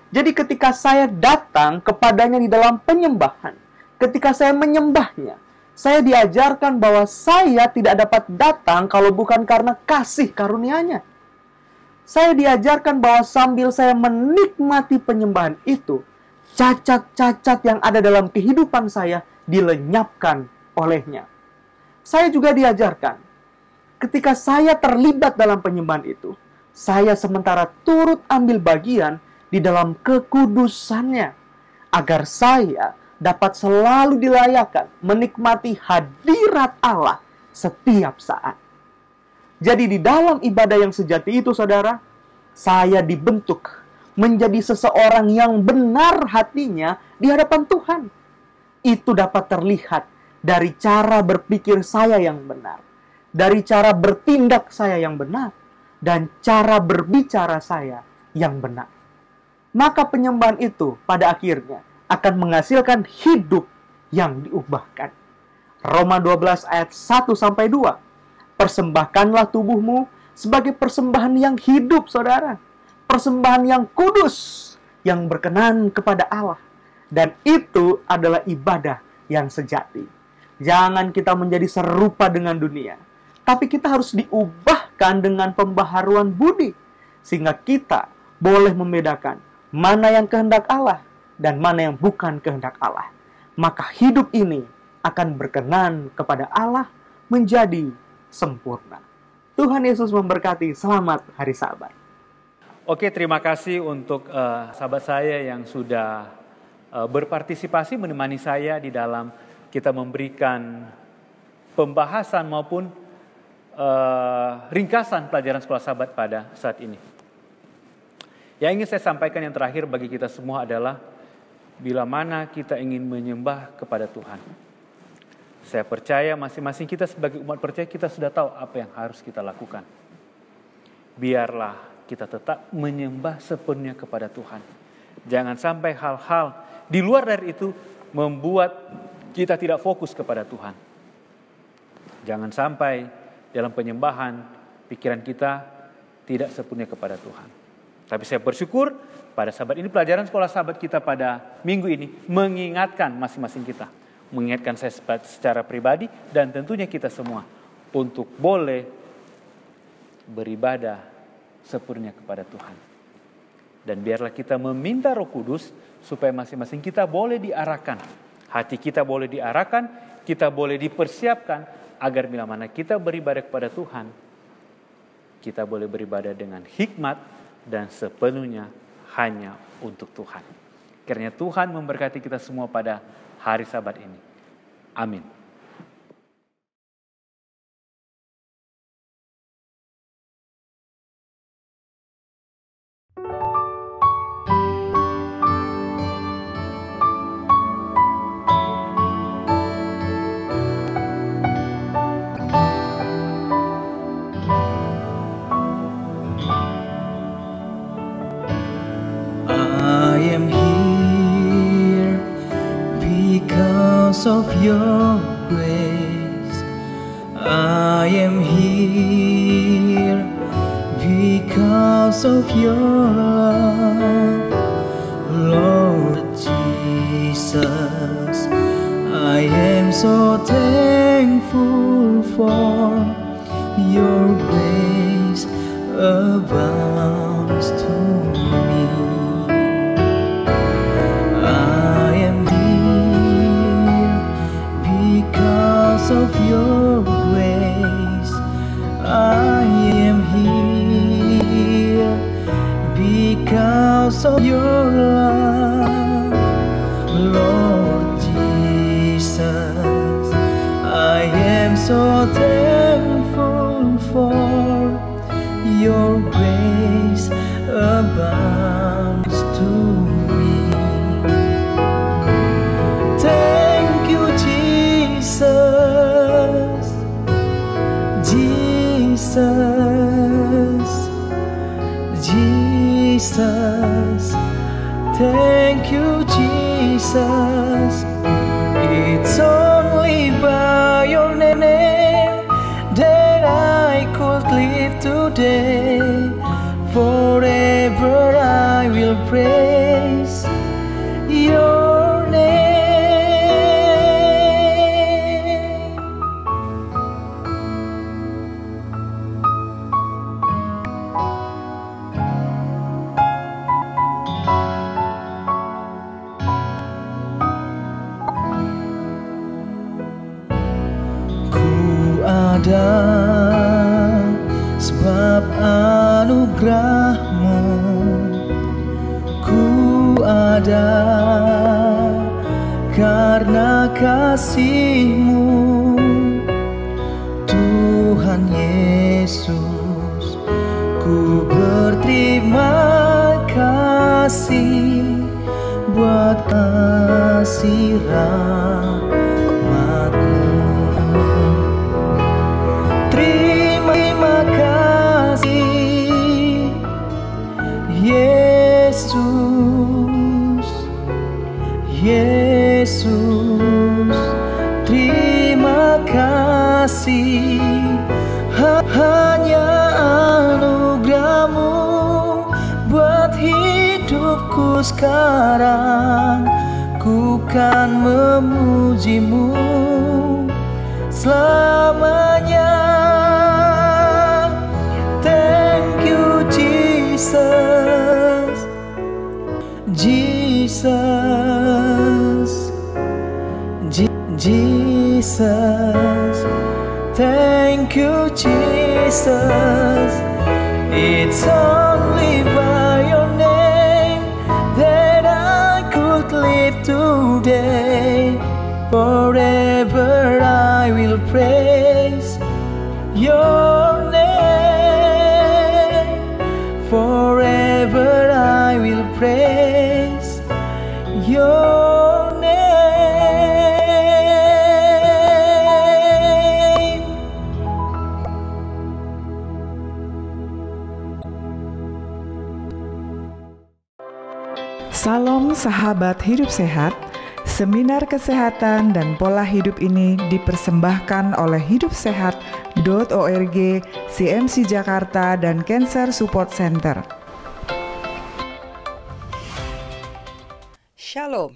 Speaker 5: Jadi ketika saya datang kepadanya di dalam penyembahan, ketika saya menyembahnya, saya diajarkan bahwa saya tidak dapat datang kalau bukan karena kasih karunia-Nya. Saya diajarkan bahwa sambil saya menikmati penyembahan itu, cacat-cacat yang ada dalam kehidupan saya dilenyapkan olehnya. Saya juga diajarkan, ketika saya terlibat dalam penyembahan itu, saya sementara turut ambil bagian di dalam kekudusannya, agar saya dapat selalu dilayakan menikmati hadirat Allah setiap saat. Jadi di dalam ibadah yang sejati itu, saudara, saya dibentuk menjadi seseorang yang benar hatinya di hadapan Tuhan. Itu dapat terlihat dari cara berpikir saya yang benar, dari cara bertindak saya yang benar, dan cara berbicara saya yang benar. Maka penyembahan itu pada akhirnya akan menghasilkan hidup yang diubahkan. Roma 12 ayat 1-2. Persembahkanlah tubuhmu sebagai persembahan yang hidup, saudara. Persembahan yang kudus, yang berkenan kepada Allah. Dan itu adalah ibadah yang sejati. Jangan kita menjadi serupa dengan dunia, tapi kita harus diubahkan dengan pembaharuan budi, sehingga kita boleh membedakan mana yang kehendak Allah dan mana yang bukan kehendak Allah. Maka hidup ini akan berkenan kepada Allah menjadi sempurna. Tuhan Yesus memberkati. Selamat hari Sabat.
Speaker 4: Oke, terima kasih untuk sahabat saya yang sudah berpartisipasi menemani saya di dalam kita memberikan pembahasan maupun ringkasan pelajaran sekolah Sabat pada saat ini. Yang ingin saya sampaikan yang terakhir bagi kita semua adalah bila mana kita ingin menyembah kepada Tuhan. Saya percaya masing-masing kita sebagai umat percaya kita sudah tahu apa yang harus kita lakukan. Biarlah kita tetap menyembah sepenuhnya kepada Tuhan. Jangan sampai hal-hal di luar dari itu membuat kita tidak fokus kepada Tuhan. Jangan sampai dalam penyembahan pikiran kita tidak sepenuhnya kepada Tuhan. Tapi saya bersyukur pada sahabat ini, pelajaran sekolah sahabat kita pada minggu ini mengingatkan masing-masing kita. Mengingatkan saya secara pribadi dan tentunya kita semua untuk boleh beribadah sepenuhnya kepada Tuhan. Dan biarlah kita meminta Roh Kudus supaya masing-masing kita boleh diarahkan. Hati kita boleh diarahkan, kita boleh dipersiapkan agar bila mana kita beribadah kepada Tuhan, kita boleh beribadah dengan hikmat dan sepenuhnya hanya untuk Tuhan. Kiranya Tuhan memberkati kita semua pada hari Sabat ini. Amin.
Speaker 6: I am here because of your grace. I am here because of your love, Lord Jesus. I am so thankful for your grace abounds to me. I am here because of your grace. I am here because of your love, Lord Jesus. I am so thankful for your grace abounds to me. Thank you, Jesus, Jesus, Jesus. Thank you, Jesus. It's only by your name that I could live today. Forever I will praise your name. Ku ada sebab anugerahmu, ku ada karena kasihmu, Tuhan Yesus. Ku berterima kasih buat kasih rahmat-Mu. Terima kasih Yesus, Yesus. Terima kasih, hanya anugerah-Mu buat hidupku sekarang. Ku kan memuji-Mu selamanya. Thank you, Jesus, Jesus, Jesus. Thank you, Jesus. It's only by your name that I could live today. Forever I will praise your name. Forever I will praise your name.
Speaker 7: Salam sahabat hidup sehat. Seminar kesehatan dan pola hidup ini dipersembahkan oleh hidupsehat.org, CMC Jakarta, dan Cancer Support Center.
Speaker 8: Shalom,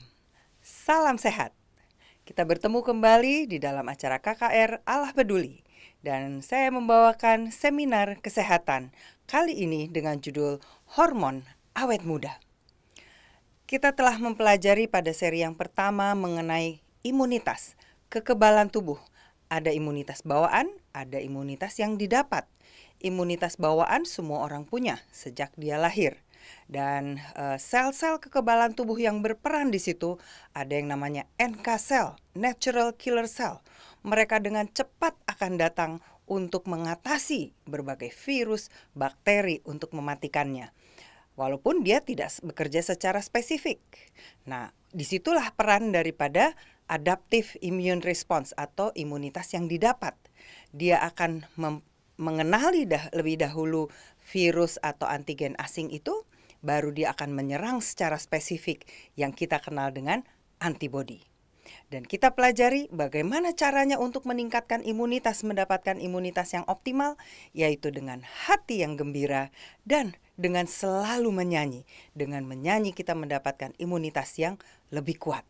Speaker 8: salam sehat. Kita bertemu kembali di dalam acara KKR Allah Peduli. Dan saya membawakan seminar kesehatan kali ini dengan judul Hormon Awet Muda. Kita telah mempelajari pada seri yang pertama mengenai imunitas, kekebalan tubuh. Ada imunitas bawaan, ada imunitas yang didapat. Imunitas bawaan semua orang punya sejak dia lahir. Dan sel-sel kekebalan tubuh yang berperan di situ ada yang namanya NK cell, natural killer cell. Mereka dengan cepat akan datang untuk mengatasi berbagai virus, bakteri untuk mematikannya. Walaupun dia tidak bekerja secara spesifik. Nah, disitulah peran daripada adaptive immune response atau imunitas yang didapat. Dia akan mengenali lebih dahulu virus atau antigen asing itu, baru dia akan menyerang secara spesifik yang kita kenal dengan antibodi. Dan kita pelajari bagaimana caranya untuk meningkatkan imunitas, mendapatkan imunitas yang optimal, yaitu dengan hati yang gembira dan dengan selalu menyanyi. Dengan menyanyi kita mendapatkan imunitas yang lebih kuat.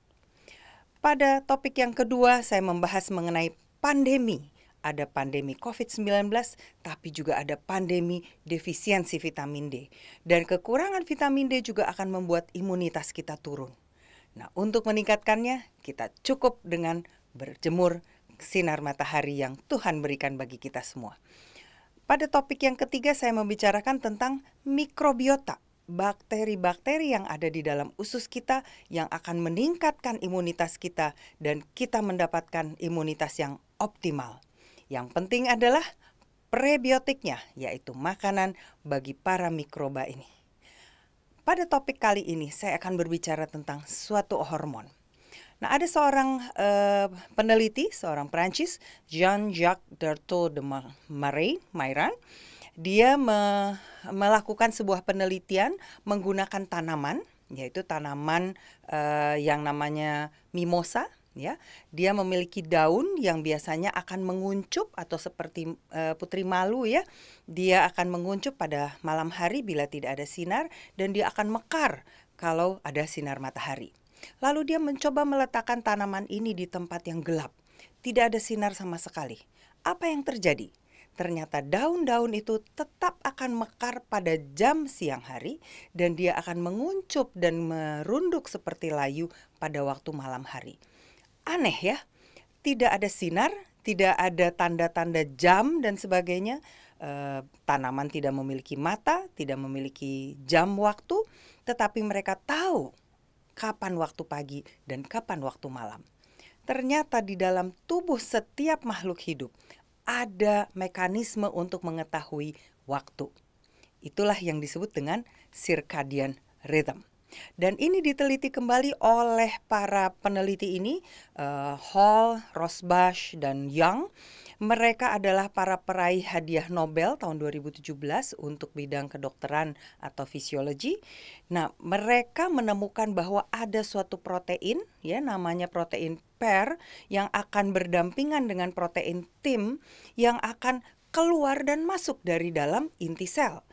Speaker 8: Pada topik yang kedua saya membahas mengenai pandemi. Ada pandemi COVID-19, tapi juga ada pandemi defisiensi vitamin D. Dan kekurangan vitamin D juga akan membuat imunitas kita turun. Nah, untuk meningkatkannya, kita cukup dengan berjemur sinar matahari yang Tuhan berikan bagi kita semua. Pada topik yang ketiga, saya membicarakan tentang mikrobiota, bakteri-bakteri yang ada di dalam usus kita yang akan meningkatkan imunitas kita dan kita mendapatkan imunitas yang optimal. Yang penting adalah prebiotiknya, yaitu makanan bagi para mikroba ini. Pada topik kali ini saya akan berbicara tentang suatu hormon. Nah, ada seorang peneliti, seorang Prancis, Jean-Jacques Dartaud de Mairan. Dia melakukan sebuah penelitian menggunakan tanaman, yaitu tanaman yang namanya mimosa. Ya, dia memiliki daun yang biasanya akan menguncup atau seperti putri malu ya. Dia akan menguncup pada malam hari bila tidak ada sinar dan dia akan mekar kalau ada sinar matahari. Lalu dia mencoba meletakkan tanaman ini di tempat yang gelap. Tidak ada sinar sama sekali. Apa yang terjadi? Ternyata daun-daun itu tetap akan mekar pada jam siang hari dan dia akan menguncup dan merunduk seperti layu pada waktu malam hari. Aneh ya, tidak ada sinar, tidak ada tanda-tanda jam dan sebagainya. Tanaman tidak memiliki mata, tidak memiliki jam waktu, tetapi mereka tahu kapan waktu pagi dan kapan waktu malam. Ternyata di dalam tubuh setiap makhluk hidup ada mekanisme untuk mengetahui waktu. Itulah yang disebut dengan circadian rhythm. Dan ini diteliti kembali oleh para peneliti ini, Hall, Rosbach, dan Young. Mereka adalah para peraih hadiah Nobel tahun 2017 untuk bidang kedokteran atau fisiologi. Nah, mereka menemukan bahwa ada suatu protein, ya namanya protein pair, yang akan berdampingan dengan protein tim yang akan keluar dan masuk dari dalam inti sel.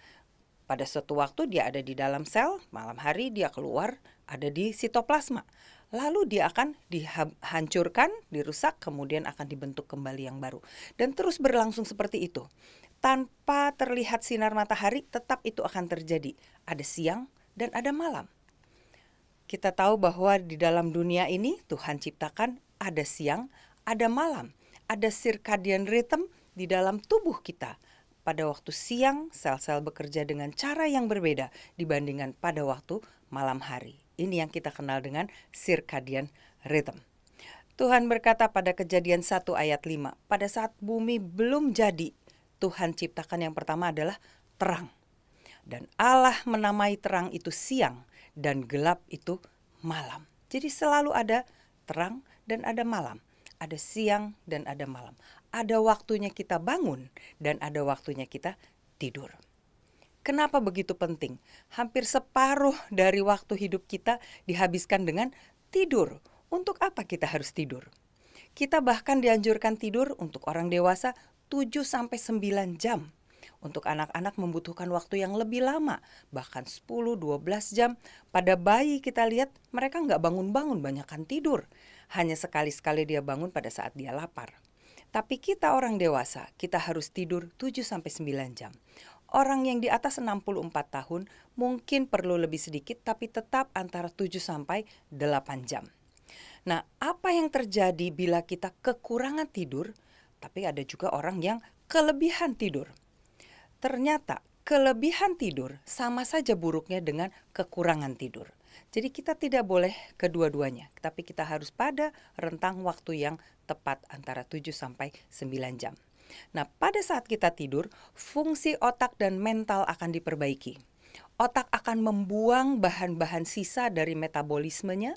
Speaker 8: Pada suatu waktu dia ada di dalam sel, malam hari dia keluar, ada di sitoplasma. Lalu dia akan dihancurkan, dirusak, kemudian akan dibentuk kembali yang baru. Dan terus berlangsung seperti itu. Tanpa terlihat sinar matahari, tetap itu akan terjadi. Ada siang dan ada malam. Kita tahu bahwa di dalam dunia ini Tuhan ciptakan ada siang, ada malam. Ada circadian rhythm di dalam tubuh kita. Pada waktu siang, sel-sel bekerja dengan cara yang berbeda dibandingkan pada waktu malam hari. Ini yang kita kenal dengan circadian rhythm. Tuhan berkata pada Kejadian 1 ayat 5, pada saat bumi belum jadi, Tuhan ciptakan yang pertama adalah terang. Dan Allah menamai terang itu siang dan gelap itu malam. Jadi selalu ada terang dan ada malam. Ada siang dan ada malam. Ada waktunya kita bangun dan ada waktunya kita tidur. Kenapa begitu penting? Hampir separuh dari waktu hidup kita dihabiskan dengan tidur. Untuk apa kita harus tidur? Kita bahkan dianjurkan tidur untuk orang dewasa 7-9 jam. Untuk anak-anak membutuhkan waktu yang lebih lama, bahkan 10-12 jam. Pada bayi kita lihat mereka nggak bangun-bangun, banyakkan tidur. Hanya sekali-sekali dia bangun pada saat dia lapar. Tapi kita orang dewasa, kita harus tidur 7-9 jam. Orang yang di atas 64 tahun mungkin perlu lebih sedikit, tapi tetap antara 7-8 jam. Nah, apa yang terjadi bila kita kekurangan tidur? Tapi ada juga orang yang kelebihan tidur. Ternyata kelebihan tidur sama saja buruknya dengan kekurangan tidur. Jadi kita tidak boleh kedua-duanya, tapi kita harus pada rentang waktu yang tepat antara 7-9 jam. Nah, pada saat kita tidur, fungsi otak dan mental akan diperbaiki. Otak akan membuang bahan-bahan sisa dari metabolismenya.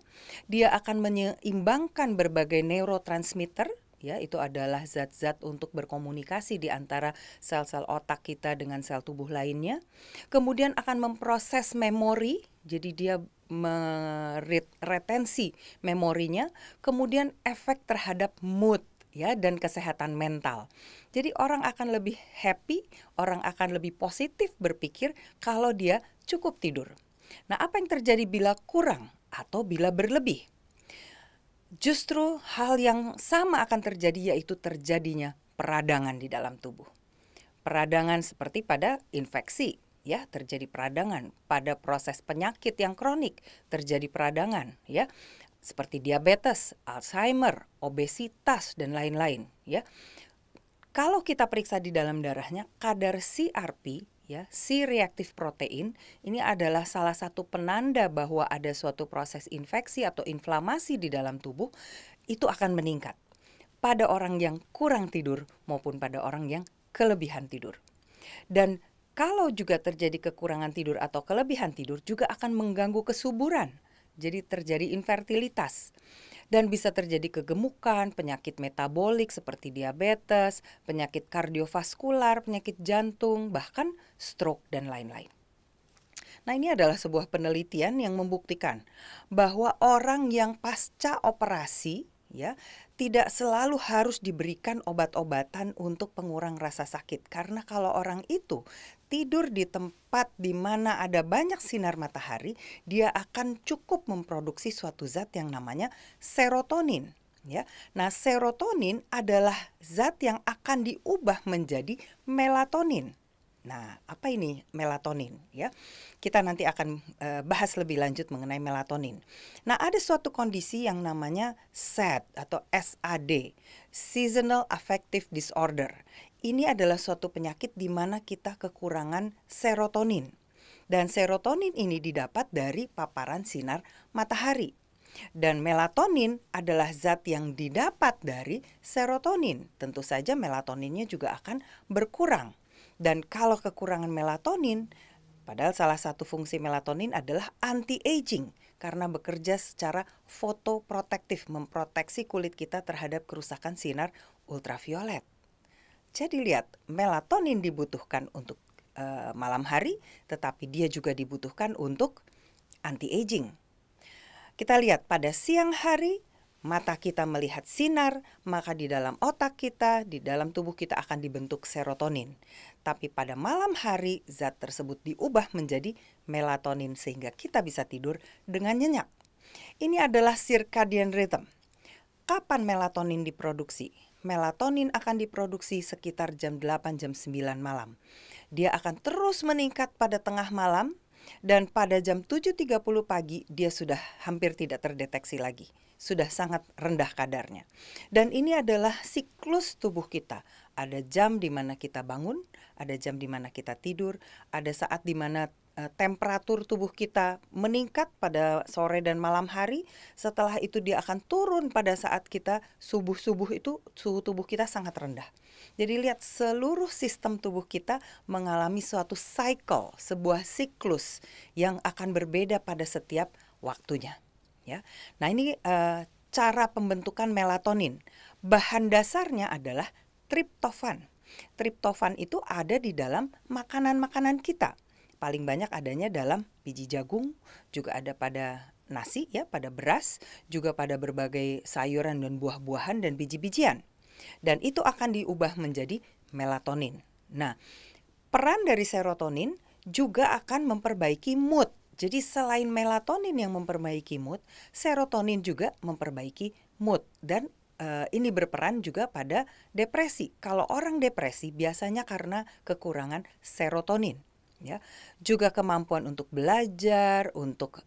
Speaker 8: Dia akan menyeimbangkan berbagai neurotransmitter, ya, itu adalah zat-zat untuk berkomunikasi di antara sel-sel otak kita dengan sel tubuh lainnya. Kemudian akan memproses memori, jadi dia meretensi memorinya. Kemudian efek terhadap mood, ya, dan kesehatan mental. Jadi orang akan lebih happy, orang akan lebih positif berpikir kalau dia cukup tidur. Nah, apa yang terjadi bila kurang atau bila berlebih? Justru hal yang sama akan terjadi, yaitu terjadinya peradangan di dalam tubuh. Peradangan seperti pada infeksi, ya, terjadi peradangan. Pada proses penyakit yang kronik terjadi peradangan, ya. Seperti diabetes, Alzheimer, obesitas, dan lain-lain, ya. Kalau kita periksa di dalam darahnya, kadar CRP, ya, C-reactive protein, ini adalah salah satu penanda bahwa ada suatu proses infeksi atau inflamasi di dalam tubuh, itu akan meningkat pada orang yang kurang tidur maupun pada orang yang kelebihan tidur. Dan kalau juga terjadi kekurangan tidur atau kelebihan tidur, juga akan mengganggu kesuburan. Jadi terjadi infertilitas dan bisa terjadi kegemukan, penyakit metabolik seperti diabetes, penyakit kardiovaskular, penyakit jantung, bahkan stroke dan lain-lain. Nah, ini adalah sebuah penelitian yang membuktikan bahwa orang yang pasca operasi, ya, tidak selalu harus diberikan obat-obatan untuk pengurang rasa sakit, karena kalau orang itu tidur di tempat di mana ada banyak sinar matahari, dia akan cukup memproduksi suatu zat yang namanya serotonin, ya. Nah, serotonin adalah zat yang akan diubah menjadi melatonin. Nah, apa ini melatonin, ya? Kita nanti akan bahas lebih lanjut mengenai melatonin. Nah, ada suatu kondisi yang namanya SAD atau SAD, Seasonal Affective Disorder. Ini adalah suatu penyakit di mana kita kekurangan serotonin. Dan serotonin ini didapat dari paparan sinar matahari. Dan melatonin adalah zat yang didapat dari serotonin. Tentu saja melatoninnya juga akan berkurang. Dan kalau kekurangan melatonin, padahal salah satu fungsi melatonin adalah anti-aging, karena bekerja secara fotoprotektif, memproteksi kulit kita terhadap kerusakan sinar ultraviolet. Jadi lihat, melatonin dibutuhkan untuk malam hari, tetapi dia juga dibutuhkan untuk anti-aging. Kita lihat pada siang hari, mata kita melihat sinar, maka di dalam otak kita, di dalam tubuh kita akan dibentuk serotonin. Tapi pada malam hari, zat tersebut diubah menjadi melatonin sehingga kita bisa tidur dengan nyenyak. Ini adalah circadian rhythm. Kapan melatonin diproduksi? Melatonin akan diproduksi sekitar jam 8, jam 9 malam. Dia akan terus meningkat pada tengah malam, dan pada jam 7.30 pagi dia sudah hampir tidak terdeteksi lagi. Sudah sangat rendah kadarnya. Dan ini adalah siklus tubuh kita. Ada jam di mana kita bangun, ada jam di mana kita tidur, ada saat di mana temperatur tubuh kita meningkat pada sore dan malam hari. Setelah itu dia akan turun pada saat kita subuh-subuh, itu suhu tubuh kita sangat rendah. Jadi lihat, seluruh sistem tubuh kita mengalami suatu cycle, sebuah siklus yang akan berbeda pada setiap waktunya, ya. Nah, ini cara pembentukan melatonin. Bahan dasarnya adalah triptofan. Triptofan itu ada di dalam makanan-makanan kita. paling banyak adanya dalam biji jagung, juga ada pada nasi ya, pada beras, juga pada berbagai sayuran dan buah-buahan dan biji-bijian. Dan itu akan diubah menjadi melatonin. Nah, peran dari serotonin juga akan memperbaiki mood. Jadi selain melatonin yang memperbaiki mood, serotonin juga memperbaiki mood. Dan ini berperan juga pada depresi. Kalau orang depresi biasanya karena kekurangan serotonin. Ya, juga kemampuan untuk belajar, untuk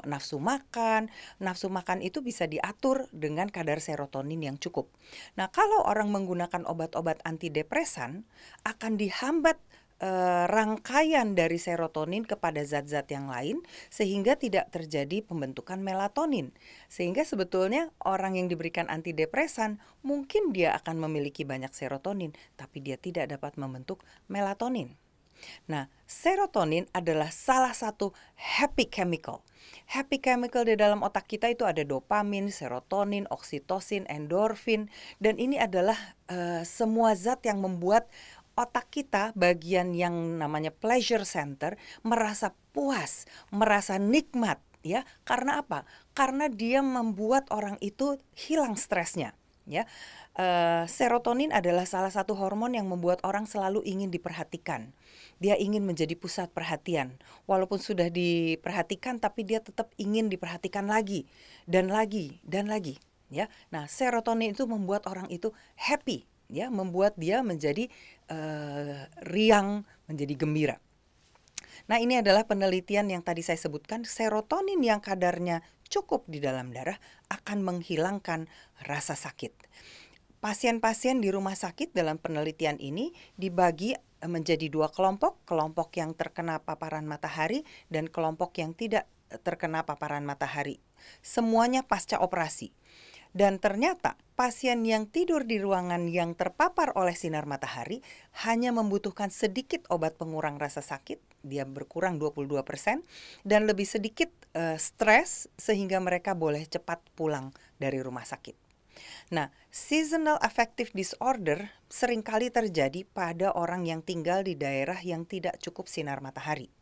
Speaker 8: nafsu makan. Nafsu makan itu bisa diatur dengan kadar serotonin yang cukup. Nah, kalau orang menggunakan obat-obat antidepresan, akan dihambat rangkaian dari serotonin kepada zat-zat yang lain, sehingga tidak terjadi pembentukan melatonin. Sehingga sebetulnya orang yang diberikan antidepresan mungkin dia akan memiliki banyak serotonin, tapi dia tidak dapat membentuk melatonin. Nah, serotonin adalah salah satu happy chemical. Happy chemical di dalam otak kita itu ada dopamin, serotonin, oksitosin, endorfin, dan ini adalah semua zat yang membuat otak kita, bagian yang namanya pleasure center, merasa puas, merasa nikmat, ya. Karena apa? Karena dia membuat orang itu hilang stresnya, ya. Serotonin adalah salah satu hormon yang membuat orang selalu ingin diperhatikan. Dia ingin menjadi pusat perhatian. Walaupun sudah diperhatikan, tapi dia tetap ingin diperhatikan lagi dan lagi dan lagi, ya. Nah, serotonin itu membuat orang itu happy, ya, membuat dia menjadi riang, menjadi gembira. Nah, ini adalah penelitian yang tadi saya sebutkan. Serotonin yang kadarnya cukup di dalam darah akan menghilangkan rasa sakit. Pasien-pasien di rumah sakit dalam penelitian ini dibagi menjadi dua kelompok, kelompok yang terkena paparan matahari dan kelompok yang tidak terkena paparan matahari. Semuanya pasca operasi. Dan ternyata pasien yang tidur di ruangan yang terpapar oleh sinar matahari hanya membutuhkan sedikit obat pengurang rasa sakit, dia berkurang 22%, dan lebih sedikit stres sehingga mereka boleh cepat pulang dari rumah sakit. Nah, seasonal affective disorder seringkali terjadi pada orang yang tinggal di daerah yang tidak cukup sinar matahari.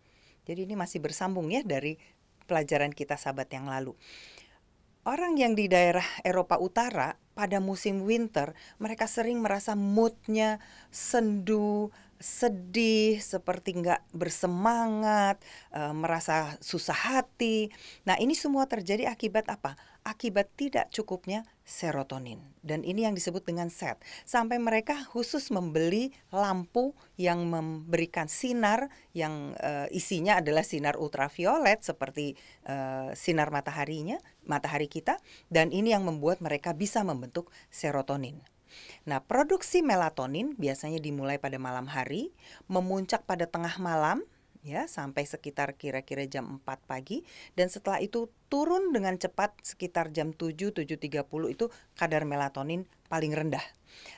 Speaker 8: Jadi ini masih bersambung ya dari pelajaran kita sahabat yang lalu. Orang yang di daerah Eropa Utara pada musim winter, mereka sering merasa moodnya sendu, sedih, seperti nggak bersemangat, merasa susah hati. Nah, ini semua terjadi akibat apa? Akibat tidak cukupnya serotonin. Dan ini yang disebut dengan SET. Sampai mereka khusus membeli lampu yang memberikan sinar yang isinya adalah sinar ultraviolet seperti sinar matahari kita. Dan ini yang membuat mereka bisa membentuk serotonin. Nah, produksi melatonin biasanya dimulai pada malam hari, memuncak pada tengah malam, ya, sampai sekitar kira-kira jam 4 pagi, dan setelah itu turun dengan cepat sekitar jam 7:30 itu kadar melatonin paling rendah.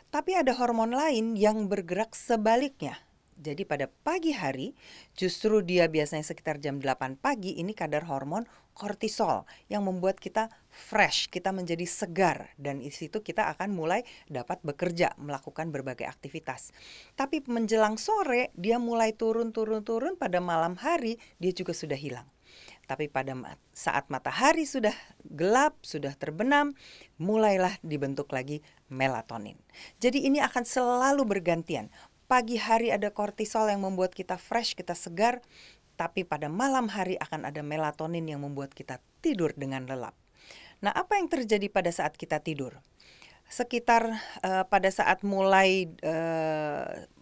Speaker 8: Tapi ada hormon lain yang bergerak sebaliknya. Jadi pada pagi hari justru dia biasanya sekitar jam 8 pagi ini kadar hormon kortisol yang membuat kita fresh, kita menjadi segar, dan di situ kita akan mulai dapat bekerja, melakukan berbagai aktivitas. Tapi menjelang sore dia mulai turun pada malam hari dia juga sudah hilang. Tapi pada saat matahari sudah gelap, sudah terbenam, mulailah dibentuk lagi melatonin. Jadi ini akan selalu bergantian. Pagi hari ada kortisol yang membuat kita fresh, kita segar, tapi pada malam hari akan ada melatonin yang membuat kita tidur dengan lelap. Nah, apa yang terjadi pada saat kita tidur? Sekitar pada saat mulai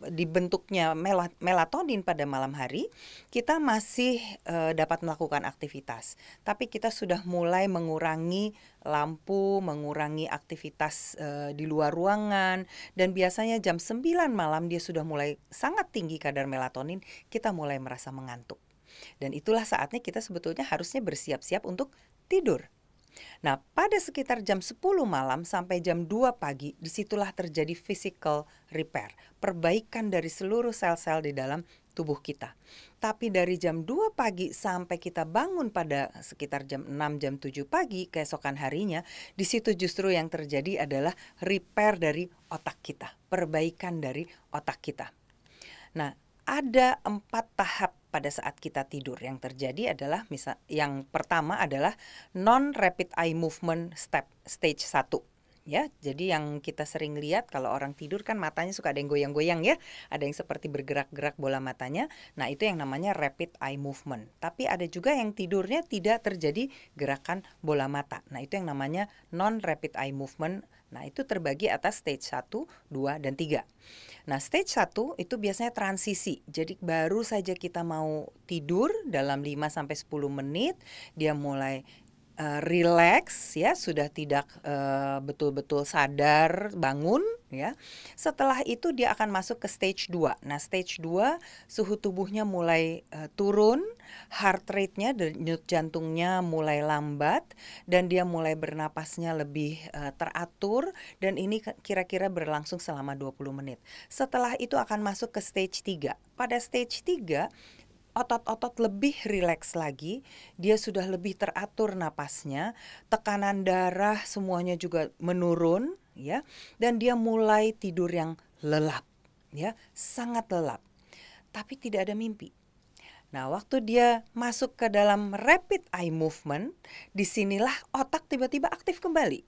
Speaker 8: dibentuknya melatonin pada malam hari, kita masih dapat melakukan aktivitas. Tapi kita sudah mulai mengurangi lampu, mengurangi aktivitas di luar ruangan, dan biasanya jam 9 malam dia sudah mulai sangat tinggi kadar melatonin, kita mulai merasa mengantuk. Dan itulah saatnya kita sebetulnya harusnya bersiap-siap untuk tidur. Nah, pada sekitar jam 10 malam sampai jam 2 pagi, disitulah terjadi physical repair, perbaikan dari seluruh sel-sel di dalam tubuh kita. Tapi dari jam 2 pagi sampai kita bangun pada sekitar jam 6, jam 7 pagi keesokan harinya, di situ justru yang terjadi adalah repair dari otak kita, perbaikan dari otak kita. Nah, ada 4 tahap pada saat kita tidur. Yang terjadi adalah yang pertama adalah non-rapid eye movement stage 1. Ya, jadi yang kita sering lihat kalau orang tidur kan matanya suka ada yang goyang-goyang ya, ada yang seperti bergerak-gerak bola matanya. Nah, itu yang namanya rapid eye movement. Tapi ada juga yang tidurnya tidak terjadi gerakan bola mata. Nah, itu yang namanya non-rapid eye movement. Nah, itu terbagi atas stage 1, 2, dan 3. Nah, stage 1 itu biasanya transisi. Jadi baru saja kita mau tidur dalam 5-10 menit, dia mulai relax ya, sudah tidak betul-betul sadar bangun ya. Setelah itu dia akan masuk ke stage 2. Nah, stage 2 suhu tubuhnya mulai turun, heart rate-nya, denyut jantungnya mulai lambat, dan dia mulai bernapasnya lebih teratur, dan ini kira-kira berlangsung selama 20 menit. Setelah itu akan masuk ke stage 3. Pada stage 3 otot-otot lebih rileks lagi, dia sudah lebih teratur napasnya, tekanan darah semuanya juga menurun ya, dan dia mulai tidur yang lelap ya, sangat lelap. Tapi tidak ada mimpi. Nah, waktu dia masuk ke dalam rapid eye movement, disinilah otak tiba-tiba aktif kembali.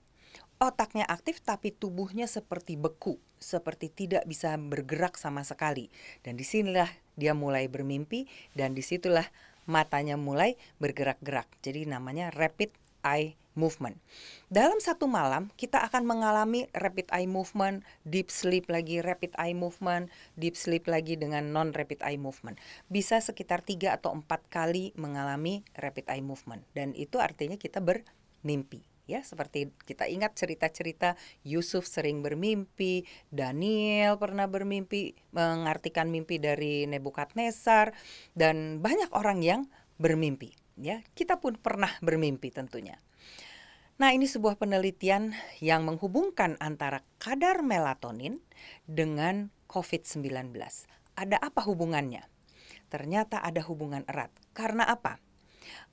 Speaker 8: Otaknya aktif tapi tubuhnya seperti beku, seperti tidak bisa bergerak sama sekali. Dan disinilah dia mulai bermimpi, dan disitulah matanya mulai bergerak-gerak. Jadi namanya rapid eye movement. Dalam satu malam kita akan mengalami rapid eye movement, deep sleep lagi, rapid eye movement, deep sleep lagi dengan non-rapid eye movement. Bisa sekitar 3 atau 4 kali mengalami rapid eye movement. Dan itu artinya kita bermimpi. Ya, seperti kita ingat cerita-cerita Yusuf sering bermimpi, Daniel pernah bermimpi, mengartikan mimpi dari Nebukadnezar, dan banyak orang yang bermimpi. Ya, kita pun pernah bermimpi tentunya. Nah, ini sebuah penelitian yang menghubungkan antara kadar melatonin dengan COVID-19. Ada apa hubungannya? Ternyata ada hubungan erat. Karena apa?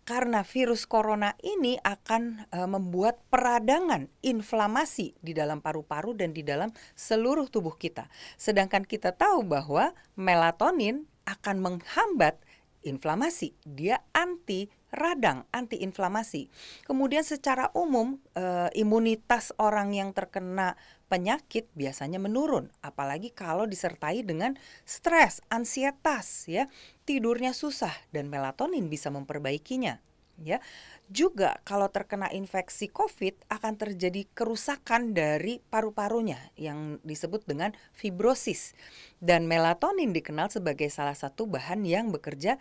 Speaker 8: Karena virus corona ini akan membuat peradangan inflamasi di dalam paru-paru dan di dalam seluruh tubuh kita. Sedangkan kita tahu bahwa melatonin akan menghambat inflamasi. Dia anti radang, anti inflamasi. Kemudian secara umum imunitas orang yang terkena penyakit biasanya menurun, apalagi kalau disertai dengan stres, ansietas ya. Tidurnya susah dan melatonin bisa memperbaikinya ya. Juga kalau terkena infeksi COVID akan terjadi kerusakan dari paru-parunya yang disebut dengan fibrosis. Dan melatonin dikenal sebagai salah satu bahan yang bekerja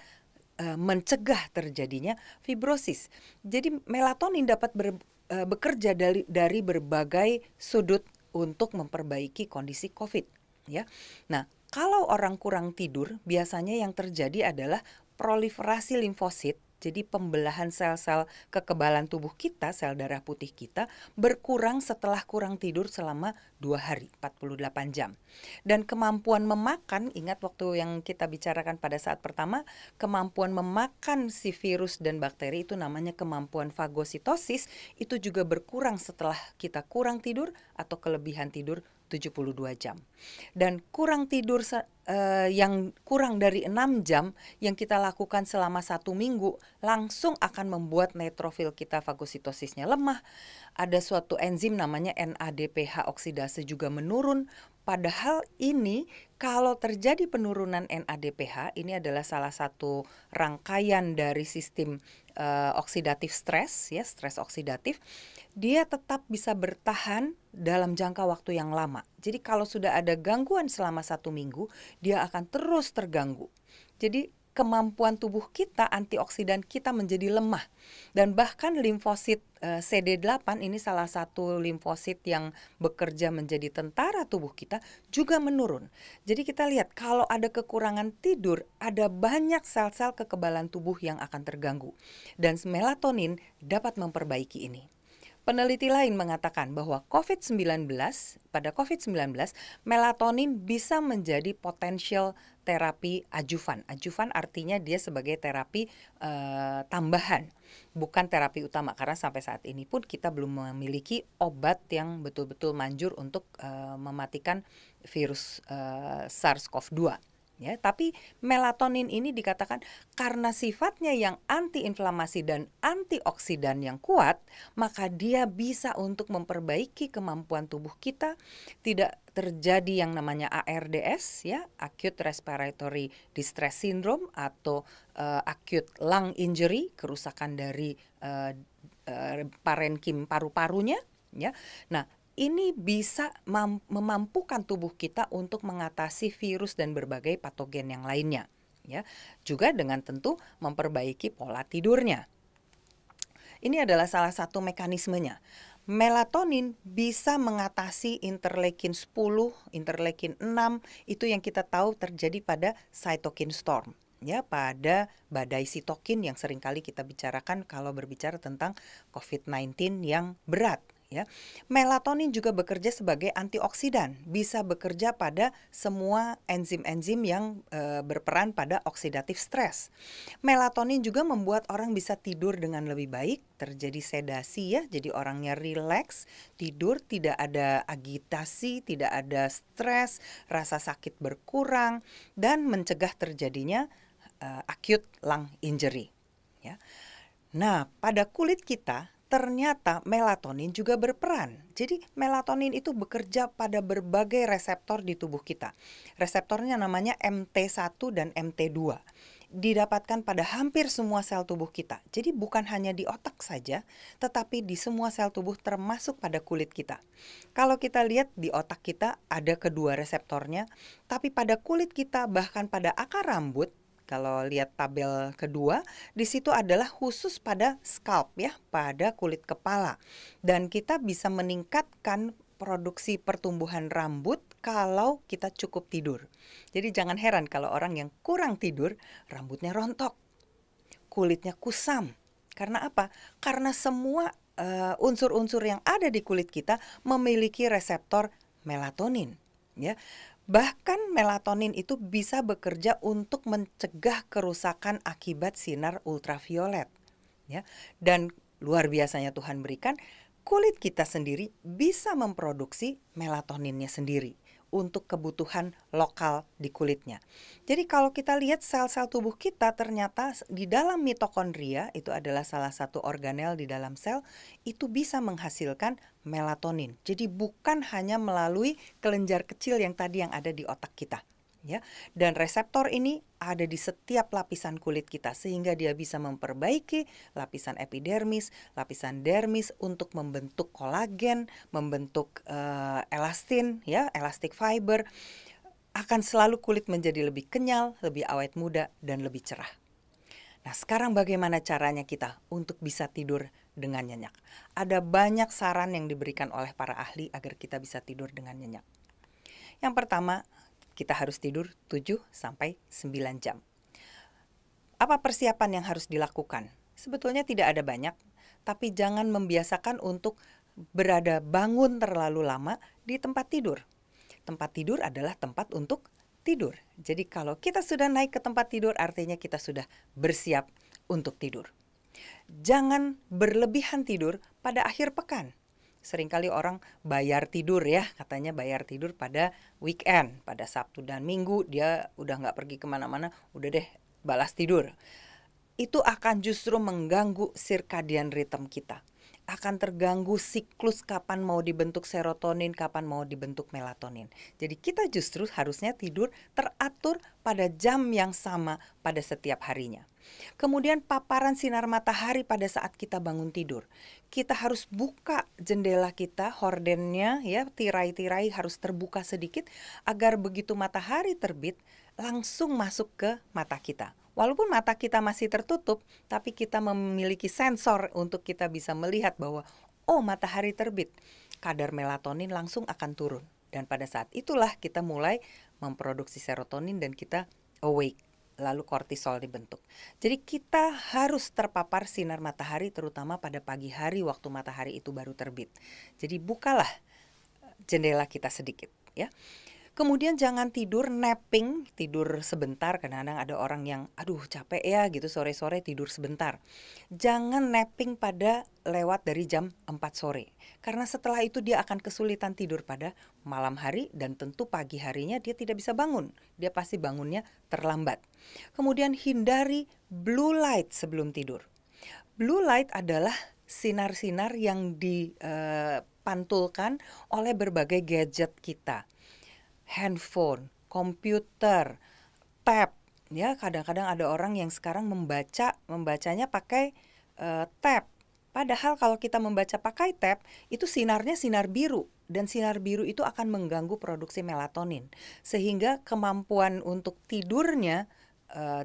Speaker 8: mencegah terjadinya fibrosis. Jadi melatonin dapat bekerja dari berbagai sudut untuk memperbaiki kondisi COVID ya. Nah, kalau orang kurang tidur, biasanya yang terjadi adalah proliferasi limfosit. Jadi pembelahan sel-sel kekebalan tubuh kita, sel darah putih kita berkurang setelah kurang tidur selama 2 hari, 48 jam. Dan kemampuan memakan, ingat waktu yang kita bicarakan pada saat pertama, kemampuan memakan si virus dan bakteri itu namanya kemampuan fagositosis, itu juga berkurang setelah kita kurang tidur atau kelebihan tidur 72 jam. Dan kurang tidur yang kurang dari 6 jam yang kita lakukan selama 1 minggu langsung akan membuat neutrofil kita fagositosisnya lemah. Ada suatu enzim namanya NADPH oksidase juga menurun. Padahal ini kalau terjadi penurunan NADPH, ini adalah salah satu rangkaian dari sistem oksidatif stres, ya, stres oksidatif, dia tetap bisa bertahan dalam jangka waktu yang lama. Jadi kalau sudah ada gangguan selama 1 minggu, dia akan terus terganggu. Jadi kemampuan tubuh kita, antioksidan kita menjadi lemah. Dan bahkan limfosit CD8, ini salah satu limfosit yang bekerja menjadi tentara tubuh kita, juga menurun. Jadi kita lihat kalau ada kekurangan tidur, ada banyak sel-sel kekebalan tubuh yang akan terganggu. Dan melatonin dapat memperbaiki ini. Peneliti lain mengatakan bahwa pada COVID-19, melatonin bisa menjadi potensial terapi adjuvan. Adjuvan artinya dia sebagai terapi tambahan, bukan terapi utama. Karena sampai saat ini pun kita belum memiliki obat yang betul-betul manjur untuk mematikan virus SARS-CoV-2. Ya, tapi melatonin ini dikatakan karena sifatnya yang antiinflamasi dan antioksidan yang kuat, maka dia bisa untuk memperbaiki kemampuan tubuh kita, tidak terjadi yang namanya ARDS, ya, acute respiratory distress syndrome, atau acute lung injury, kerusakan dari parenkim paru-parunya, ya. Nah, ini bisa memampukan tubuh kita untuk mengatasi virus dan berbagai patogen yang lainnya, ya. Juga dengan tentu memperbaiki pola tidurnya. Ini adalah salah satu mekanismenya. Melatonin bisa mengatasi interleukin 10, interleukin 6, itu yang kita tahu terjadi pada cytokine storm, ya, pada badai sitokin yang seringkali kita bicarakan kalau berbicara tentang COVID-19 yang berat. Ya. Melatonin juga bekerja sebagai antioksidan, bisa bekerja pada semua enzim-enzim yang berperan pada oksidatif stres. Melatonin juga membuat orang bisa tidur dengan lebih baik, terjadi sedasi, ya, jadi orangnya rileks, tidur, tidak ada agitasi, tidak ada stres, rasa sakit berkurang, dan mencegah terjadinya acute lung injury. Ya. Nah, pada kulit kita ternyata melatonin juga berperan. Jadi melatonin itu bekerja pada berbagai reseptor di tubuh kita. Reseptornya namanya MT1 dan MT2. Didapatkan pada hampir semua sel tubuh kita. Jadi bukan hanya di otak saja, tetapi di semua sel tubuh termasuk pada kulit kita. Kalau kita lihat di otak kita ada kedua reseptornya, tapi pada kulit kita bahkan pada akar rambut, kalau lihat tabel kedua, di situ adalah khusus pada scalp, ya, pada kulit kepala. Dan kita bisa meningkatkan produksi pertumbuhan rambut kalau kita cukup tidur. Jadi jangan heran kalau orang yang kurang tidur, rambutnya rontok, kulitnya kusam. Karena apa? Karena semua unsur-unsur yang ada di kulit kita memiliki reseptor melatonin, ya. Bahkan melatonin itu bisa bekerja untuk mencegah kerusakan akibat sinar ultraviolet, ya. Dan luar biasanya Tuhan berikan, kulit kita sendiri bisa memproduksi melatoninnya sendiri untuk kebutuhan lokal di kulitnya. Jadi kalau kita lihat sel-sel tubuh kita, ternyata di dalam mitokondria, itu adalah salah satu organel di dalam sel, itu bisa menghasilkan melatonin. Jadi bukan hanya melalui kelenjar kecil yang tadi yang ada di otak kita, ya. Dan reseptor ini ada di setiap lapisan kulit kita, sehingga dia bisa memperbaiki lapisan epidermis, lapisan dermis untuk membentuk kolagen, membentuk elastin, ya, elastic fiber. Akan selalu kulit menjadi lebih kenyal, lebih awet muda, dan lebih cerah. Nah, sekarang bagaimana caranya kita untuk bisa tidur dengan nyenyak? Ada banyak saran yang diberikan oleh para ahli agar kita bisa tidur dengan nyenyak. Yang pertama, kita harus tidur 7-9 jam. Apa persiapan yang harus dilakukan? Sebetulnya tidak ada banyak, tapi jangan membiasakan untuk bangun terlalu lama di tempat tidur. Tempat tidur adalah tempat untuk tidur. Jadi kalau kita sudah naik ke tempat tidur, artinya kita sudah bersiap untuk tidur. Jangan berlebihan tidur pada akhir pekan. Seringkali orang bayar tidur, ya, katanya bayar tidur pada weekend, pada Sabtu dan Minggu dia udah gak pergi kemana-mana, udah deh balas tidur. Itu akan justru mengganggu circadian rhythm kita. Akan terganggu siklus kapan mau dibentuk serotonin, kapan mau dibentuk melatonin. Jadi kita justru harusnya tidur teratur pada jam yang sama pada setiap harinya. Kemudian paparan sinar matahari pada saat kita bangun tidur. Kita harus buka jendela kita, hordennya, ya, tirai-tirai harus terbuka sedikit agar begitu matahari terbit langsung masuk ke mata kita. Walaupun mata kita masih tertutup, tapi kita memiliki sensor untuk kita bisa melihat bahwa matahari terbit. Kadar melatonin langsung akan turun. Dan pada saat itulah kita mulai memproduksi serotonin dan kita awake. Lalu kortisol dibentuk. Jadi kita harus terpapar sinar matahari terutama pada pagi hari waktu matahari itu baru terbit. Jadi bukalah jendela kita sedikit, ya. Kemudian jangan tidur napping, tidur sebentar. Kadang-kadang ada orang yang aduh capek ya gitu sore-sore tidur sebentar. Jangan napping pada lewat dari jam 4 sore. Karena setelah itu dia akan kesulitan tidur pada malam hari dan tentu pagi harinya dia tidak bisa bangun. Dia pasti bangunnya terlambat. Kemudian hindari blue light sebelum tidur. Blue light adalah sinar-sinar yang dipantulkan oleh berbagai gadget kita. Handphone, komputer, tab. Ya, kadang-kadang ada orang yang sekarang membacanya pakai tab. Padahal kalau kita membaca pakai tab, itu sinarnya sinar biru. Dan sinar biru itu akan mengganggu produksi melatonin. Sehingga kemampuan untuk tidurnya,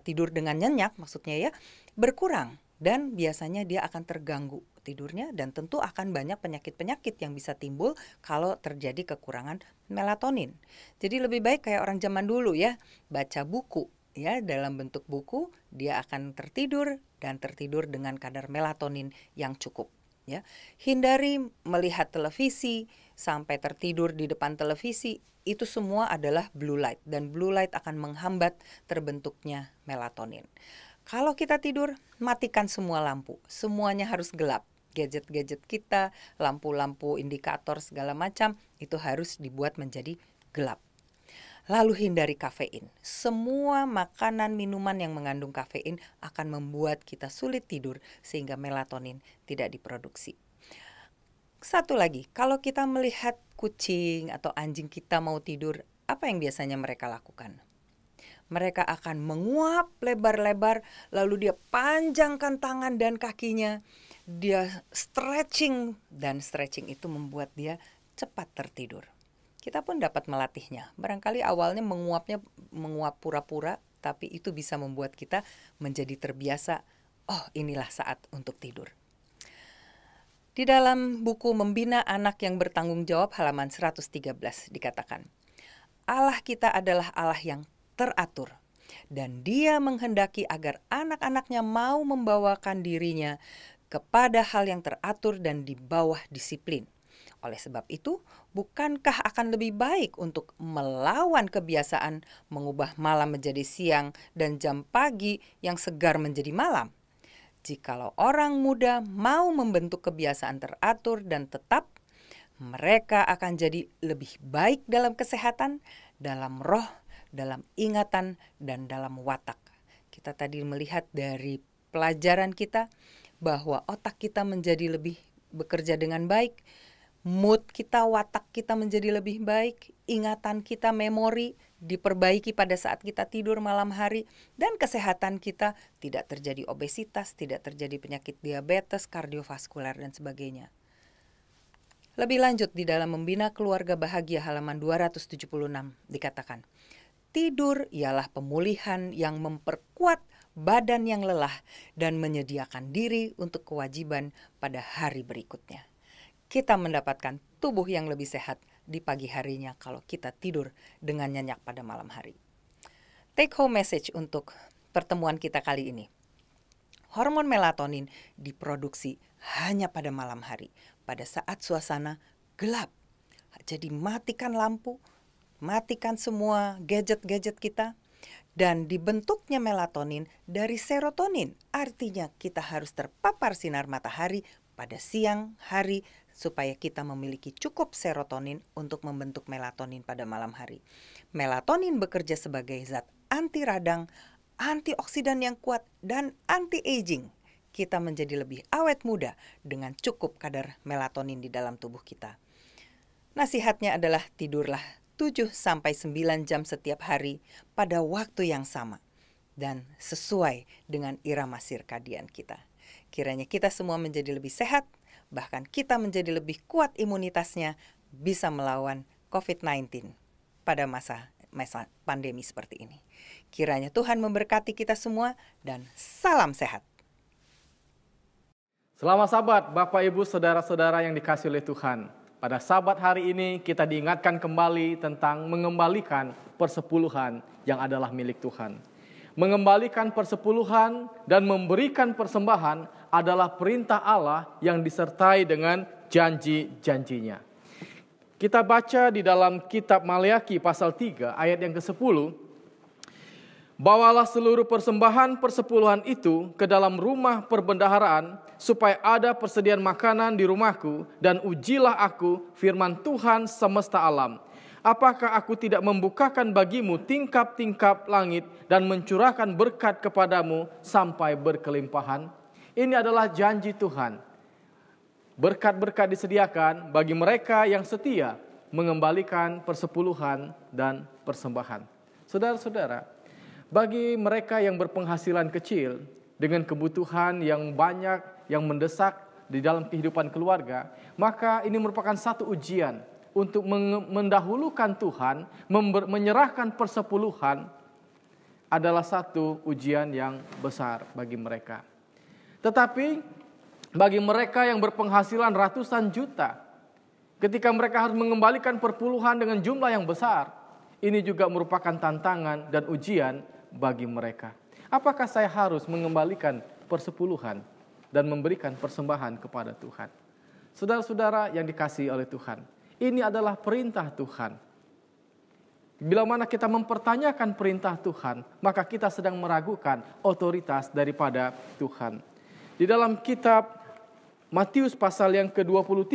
Speaker 8: tidur dengan nyenyak maksudnya ya, berkurang. Dan biasanya dia akan terganggu tidurnya dan tentu akan banyak penyakit-penyakit yang bisa timbul kalau terjadi kekurangan melatonin. Jadi lebih baik kayak orang zaman dulu ya, baca buku ya, dalam bentuk buku dia akan tertidur dan tertidur dengan kadar melatonin yang cukup ya. Hindari melihat televisi sampai tertidur di depan televisi, itu semua adalah blue light dan blue light akan menghambat terbentuknya melatonin. Kalau kita tidur, matikan semua lampu, semuanya harus gelap. Gadget-gadget kita, lampu-lampu indikator segala macam itu harus dibuat menjadi gelap. Lalu hindari kafein. Semua makanan, minuman yang mengandung kafein akan membuat kita sulit tidur sehingga melatonin tidak diproduksi. Satu lagi, kalau kita melihat kucing atau anjing kita mau tidur, apa yang biasanya mereka lakukan? Mereka akan menguap lebar-lebar, lalu dia panjangkan tangan dan kakinya. Dia stretching, dan stretching itu membuat dia cepat tertidur. Kita pun dapat melatihnya. Barangkali awalnya menguap pura-pura, tapi itu bisa membuat kita menjadi terbiasa, oh inilah saat untuk tidur. Di dalam buku Membina Anak yang Bertanggung Jawab halaman 113 dikatakan, Allah kita adalah Allah yang teratur, dan Dia menghendaki agar anak-anaknya mau membawakan dirinya kepada hal yang teratur dan di bawah disiplin. Oleh sebab itu, bukankah akan lebih baik untuk melawan kebiasaan mengubah malam menjadi siang dan jam pagi yang segar menjadi malam? Jikalau orang muda mau membentuk kebiasaan teratur dan tetap, mereka akan jadi lebih baik dalam kesehatan, dalam roh, dalam ingatan, dan dalam watak. Kita tadi melihat dari pelajaran kita bahwa otak kita menjadi lebih bekerja dengan baik, mood kita, watak kita menjadi lebih baik, ingatan kita, memori diperbaiki pada saat kita tidur malam hari, dan kesehatan kita tidak terjadi obesitas, tidak terjadi penyakit diabetes, kardiovaskuler, dan sebagainya. Lebih lanjut di dalam Membina Keluarga Bahagia halaman 276 dikatakan, tidur ialah pemulihan yang memperkuat badan yang lelah dan menyediakan diri untuk kewajiban pada hari berikutnya. Kita mendapatkan tubuh yang lebih sehat di pagi harinya kalau kita tidur dengan nyenyak pada malam hari. Take home message untuk pertemuan kita kali ini. Hormon melatonin diproduksi hanya pada malam hari, pada saat suasana gelap. Jadi matikan lampu, matikan semua gadget-gadget kita, dan dibentuknya melatonin dari serotonin. Artinya kita harus terpapar sinar matahari pada siang hari supaya kita memiliki cukup serotonin untuk membentuk melatonin pada malam hari. Melatonin bekerja sebagai zat anti radang, antioksidan yang kuat, dan anti-aging. Kita menjadi lebih awet muda dengan cukup kadar melatonin di dalam tubuh kita. Nasihatnya adalah tidurlah 7-9 jam setiap hari pada waktu yang sama dan sesuai dengan irama sirkadian kita. Kiranya kita semua menjadi lebih sehat, bahkan kita menjadi lebih kuat imunitasnya, bisa melawan COVID-19 pada masa pandemi seperti ini. Kiranya Tuhan memberkati kita semua dan salam sehat.
Speaker 9: Selamat Sabat, Bapak Ibu, Saudara-saudara yang dikasihi oleh Tuhan. Pada Sabat hari ini kita diingatkan kembali tentang mengembalikan persepuluhan yang adalah milik Tuhan. Mengembalikan persepuluhan dan memberikan persembahan adalah perintah Allah yang disertai dengan janji-janjinya. Kita baca di dalam kitab Maleakhi pasal 3 ayat yang ke-10. Bawalah seluruh persembahan persepuluhan itu ke dalam rumah perbendaharaan, supaya ada persediaan makanan di rumahku, dan ujilah aku, firman Tuhan semesta alam. Apakah aku tidak membukakan bagimu tingkap-tingkap langit dan mencurahkan berkat kepadamu sampai berkelimpahan? Ini adalah janji Tuhan. Berkat-berkat disediakan bagi mereka yang setia mengembalikan persepuluhan dan persembahan. Saudara-saudara, bagi mereka yang berpenghasilan kecil dengan kebutuhan yang banyak yang mendesak di dalam kehidupan keluarga, maka ini merupakan satu ujian untuk mendahulukan Tuhan, menyerahkan persepuluhan adalah satu ujian yang besar bagi mereka. Tetapi bagi mereka yang berpenghasilan ratusan juta, ketika mereka harus mengembalikan perpuluhan dengan jumlah yang besar, ini juga merupakan tantangan dan ujian bagi mereka. Apakah saya harus mengembalikan persepuluhan dan memberikan persembahan kepada Tuhan? Saudara-saudara yang dikasihi oleh Tuhan, ini adalah perintah Tuhan. Bila mana kita mempertanyakan perintah Tuhan, maka kita sedang meragukan otoritas daripada Tuhan. Di dalam kitab Matius pasal yang ke-23,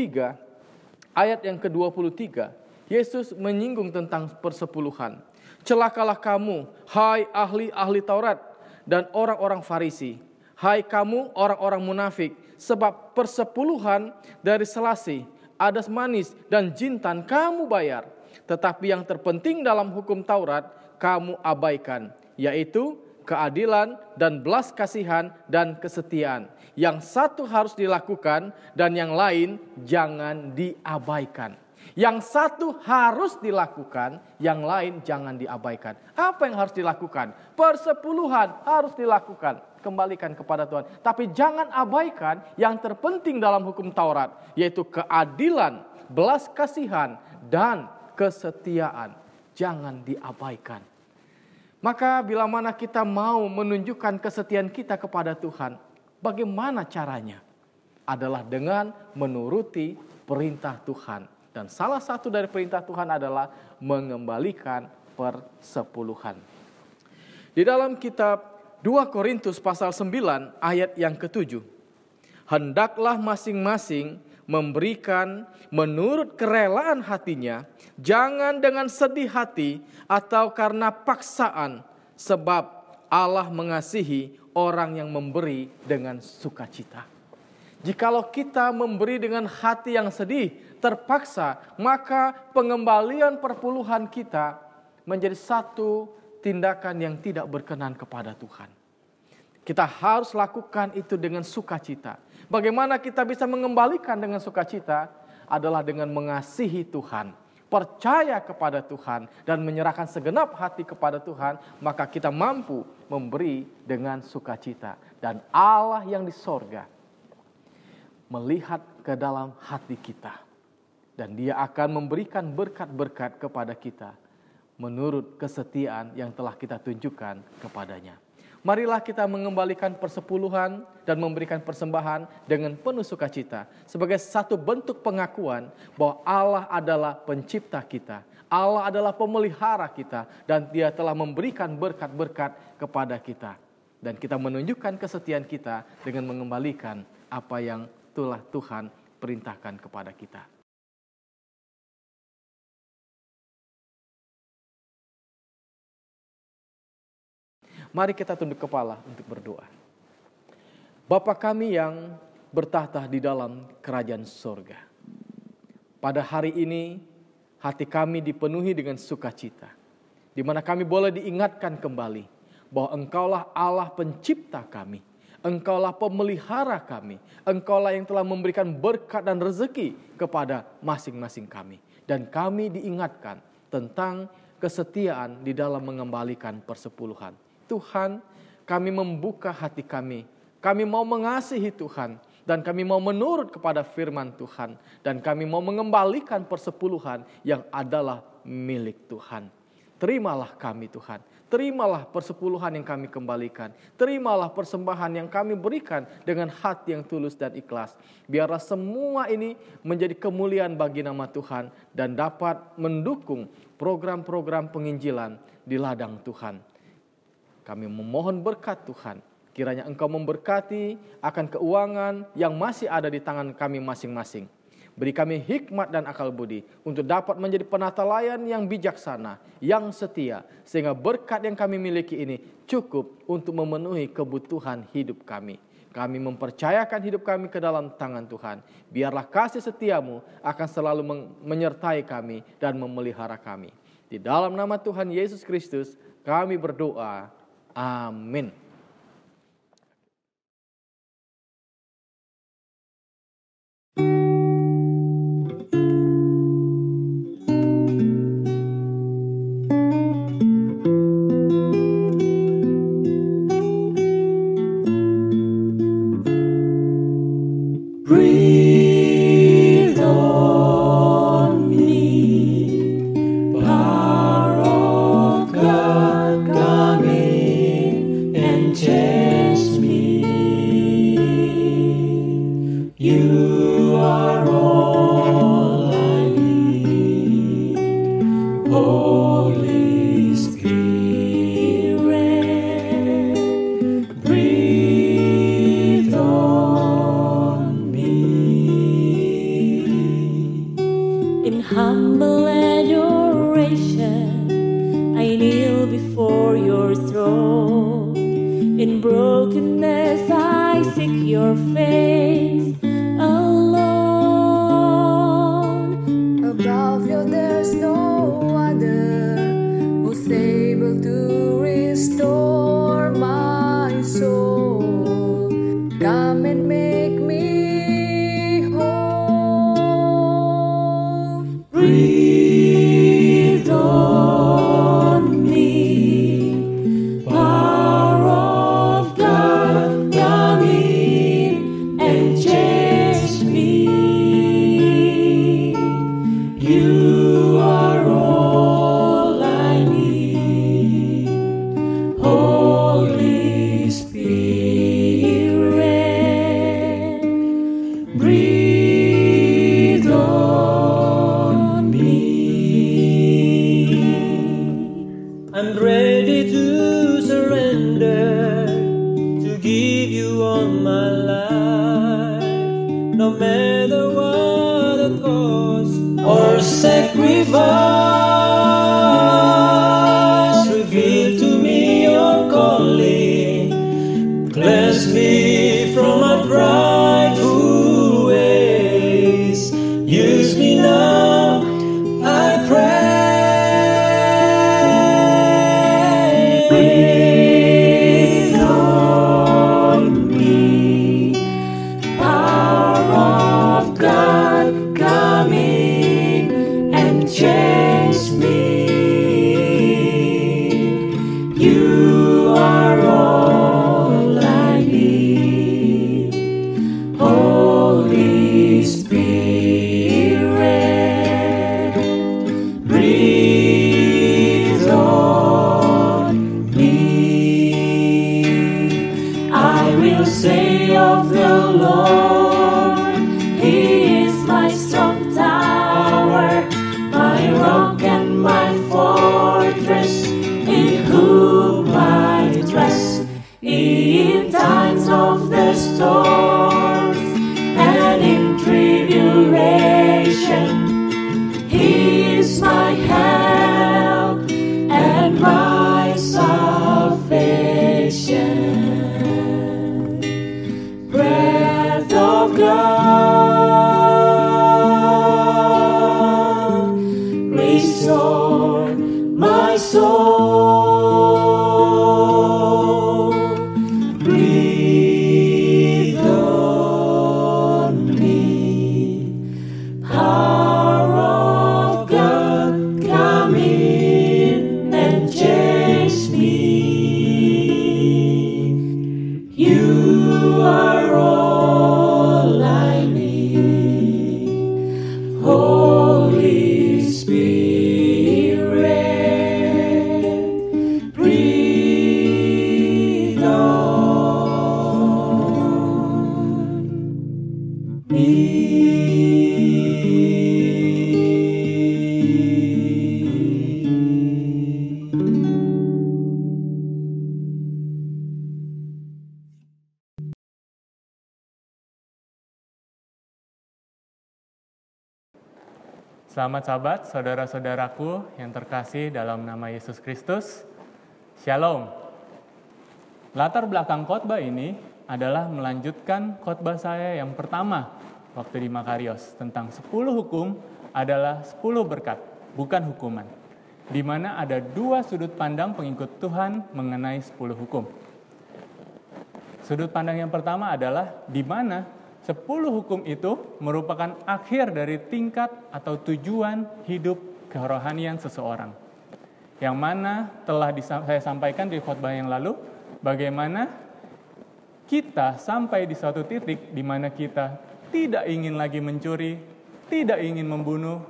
Speaker 9: ayat yang ke-23, Yesus menyinggung tentang persepuluhan. Celakalah kamu, hai ahli-ahli Taurat dan orang-orang Farisi. Hai kamu orang-orang munafik, sebab persepuluhan dari selasih, adas manis dan jintan kamu bayar. Tetapi yang terpenting dalam hukum Taurat kamu abaikan, yaitu keadilan dan belas kasihan dan kesetiaan. Yang satu harus dilakukan dan yang lain jangan diabaikan. Yang satu harus dilakukan, yang lain jangan diabaikan. Apa yang harus dilakukan? Persepuluhan harus dilakukan. Kembalikan kepada Tuhan. Tapi jangan abaikan yang terpenting dalam hukum Taurat, yaitu keadilan, belas kasihan, dan kesetiaan. Jangan diabaikan. Maka bila mana kita mau menunjukkan kesetiaan kita kepada Tuhan, bagaimana caranya? Adalah dengan menuruti perintah Tuhan. Dan salah satu dari perintah Tuhan adalah mengembalikan persepuluhan. Di dalam kitab 2 Korintus pasal 9 ayat yang ke-7. Hendaklah masing-masing memberikan menurut kerelaan hatinya, jangan dengan sedih hati atau karena paksaan, sebab Allah mengasihi orang yang memberi dengan sukacita. Jikalau kita memberi dengan hati yang sedih, terpaksa, maka pengembalian perpuluhan kita menjadi satu tindakan yang tidak berkenan kepada Tuhan. Kita harus lakukan itu dengan sukacita. Bagaimana kita bisa mengembalikan dengan sukacita? Adalah dengan mengasihi Tuhan, percaya kepada Tuhan, dan menyerahkan segenap hati kepada Tuhan, maka kita mampu memberi dengan sukacita. Dan Allah yang di sorga melihat ke dalam hati kita. Dan Dia akan memberikan berkat-berkat kepada kita menurut kesetiaan yang telah kita tunjukkan kepadanya. Marilah kita mengembalikan persepuluhan dan memberikan persembahan dengan penuh sukacita sebagai satu bentuk pengakuan bahwa Allah adalah pencipta kita, Allah adalah pemelihara kita, dan Dia telah memberikan berkat-berkat kepada kita. Dan kita menunjukkan kesetiaan kita dengan mengembalikan apa yang telah Tuhan perintahkan kepada kita. Mari kita tunduk kepala untuk berdoa. Bapa kami yang bertahta di dalam kerajaan surga. Pada hari ini hati kami dipenuhi dengan sukacita, di mana kami boleh diingatkan kembali bahwa Engkaulah Allah pencipta kami. Engkaulah pemelihara kami. Engkaulah yang telah memberikan berkat dan rezeki kepada masing-masing kami. Dan kami diingatkan tentang kesetiaan di dalam mengembalikan persepuluhan. Tuhan, kami membuka hati kami. Kami mau mengasihi Tuhan. Dan kami mau menurut kepada firman Tuhan. Dan kami mau mengembalikan persepuluhan yang adalah milik Tuhan. terimalah kami Tuhan. Terimalah persepuluhan yang kami kembalikan. Terimalah persembahan yang kami berikan dengan hati yang tulus dan ikhlas. Biarlah semua ini menjadi kemuliaan bagi nama Tuhan dan dapat mendukung program-program penginjilan di ladang Tuhan. Kami memohon berkat Tuhan. Kiranya Engkau memberkati akan keuangan yang masih ada di tangan kami masing-masing. Beri kami hikmat dan akal budi untuk dapat menjadi penata layan yang bijaksana, yang setia. Sehingga berkat yang kami miliki ini cukup untuk memenuhi kebutuhan hidup kami. Kami mempercayakan hidup kami ke dalam tangan Tuhan. Biarlah kasih setiamu akan selalu menyertai kami dan memelihara kami. Di dalam nama Tuhan Yesus Kristus kami berdoa. Amin.
Speaker 6: Breathe on me, power of God, come in and change me. You are all I need, Holy Spirit. Breathe on in humble adoration, I kneel before your throne. In brokenness, I seek your face alone. Above you, there's no other who's able to restore my soul. Come and make me whole. Breathe on me, power of God, come in and change me. You are all I need, Holy Spirit. Breathe on me. I'm ready to surrender, to give you all my life, no matter what the cost or sacrifice. Reveal to me your calling, cleanse me from my prideful ways. Use me now, I pray. Breathe on me, power of God, come in and change me. You are all I need, Holy Spirit. Breathe on me. I will say of the Lord, He is my strong tower, my rock and my fortress, in whom I trust. In times of the storms and in tribulation, He is my help and my salvation. Breath of God, restore my soul. Breathe on
Speaker 1: Selamat sahabat, saudara-saudaraku yang terkasih dalam nama Yesus Kristus. Shalom. Latar belakang khotbah ini adalah melanjutkan khotbah saya yang pertama waktu di Makarios tentang 10 hukum adalah 10 berkat, bukan hukuman. Di mana ada 2 sudut pandang pengikut Tuhan mengenai 10 hukum. Sudut pandang yang pertama adalah di mana 10 hukum itu merupakan akhir dari tingkat atau tujuan hidup kerohanian seseorang. Yang mana telah saya sampaikan di khotbah yang lalu, bagaimana kita sampai di suatu titik di mana kita tidak ingin lagi mencuri, tidak ingin membunuh.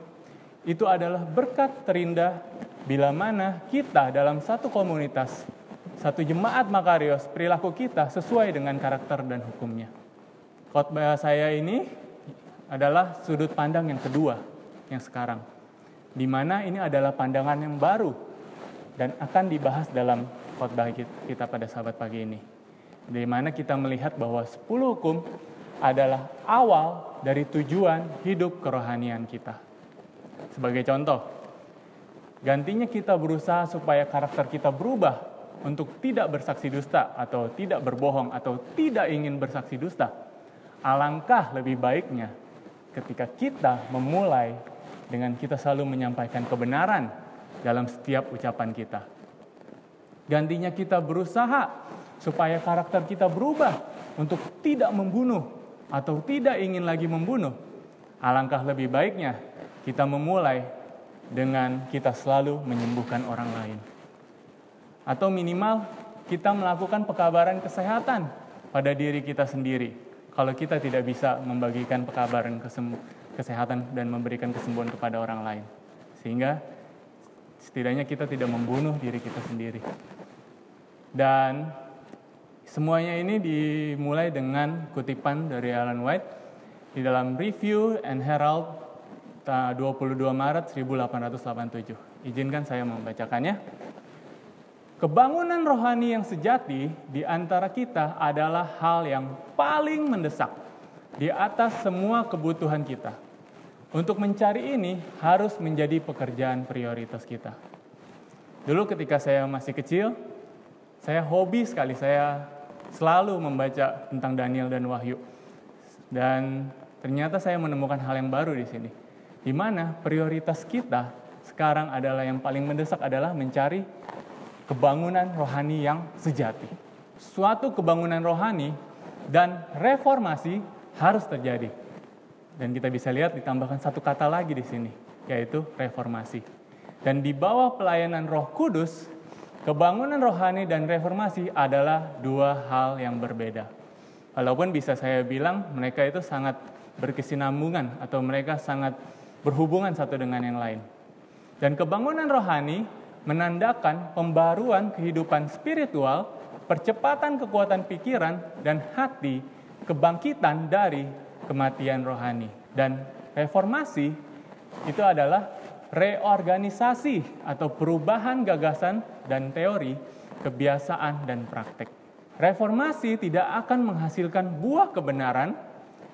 Speaker 1: Itu adalah berkat terindah bila mana kita dalam satu komunitas, satu jemaat Makarios, perilaku kita sesuai dengan karakter dan hukumnya. Khotbah saya ini adalah sudut pandang yang kedua, yang sekarang. Di mana ini adalah pandangan yang baru dan akan dibahas dalam khotbah kita pada sahabat pagi ini. Di mana kita melihat bahwa 10 hukum adalah awal dari tujuan hidup kerohanian kita. Sebagai contoh, gantinya kita berusaha supaya karakter kita berubah untuk tidak bersaksi dusta atau tidak berbohong atau tidak ingin bersaksi dusta. Alangkah lebih baiknya ketika kita memulai dengan kita selalu menyampaikan kebenaran dalam setiap ucapan kita. Gantinya kita berusaha supaya karakter kita berubah untuk tidak membunuh atau tidak ingin lagi membunuh. Alangkah lebih baiknya kita memulai dengan kita selalu menyembuhkan orang lain. Atau minimal kita melakukan pekabaran kesehatan pada diri kita sendiri. Kalau kita tidak bisa membagikan pekabaran kesehatan dan memberikan kesembuhan kepada orang lain. Sehingga setidaknya kita tidak membunuh diri kita sendiri. Dan semuanya ini dimulai dengan kutipan dari Ellen White di dalam Review and Herald 22 Maret 1887. Izinkan saya membacakannya. Kebangunan rohani yang sejati di antara kita adalah hal yang paling mendesak di atas semua kebutuhan kita. Untuk mencari ini harus menjadi pekerjaan prioritas kita. Dulu ketika saya masih kecil, saya hobi sekali, saya selalu membaca tentang Daniel dan Wahyu. Dan ternyata saya menemukan hal yang baru di sini. Di mana prioritas kita sekarang adalah yang paling mendesak adalah mencari kebangunan rohani yang sejati. Suatu kebangunan rohani dan reformasi harus terjadi. Dan kita bisa lihat ditambahkan satu kata lagi di sini, yaitu reformasi. Dan di bawah pelayanan Roh Kudus, kebangunan rohani dan reformasi adalah 2 hal yang berbeda. Walaupun bisa saya bilang mereka itu sangat berkesinambungan atau mereka sangat berhubungan satu dengan yang lain. Dan kebangunan rohani menandakan pembaruan kehidupan spiritual, percepatan kekuatan pikiran dan hati, kebangkitan dari kematian rohani. Dan reformasi itu adalah reorganisasi atau perubahan gagasan dan teori, kebiasaan dan praktek. Reformasi tidak akan menghasilkan buah kebenaran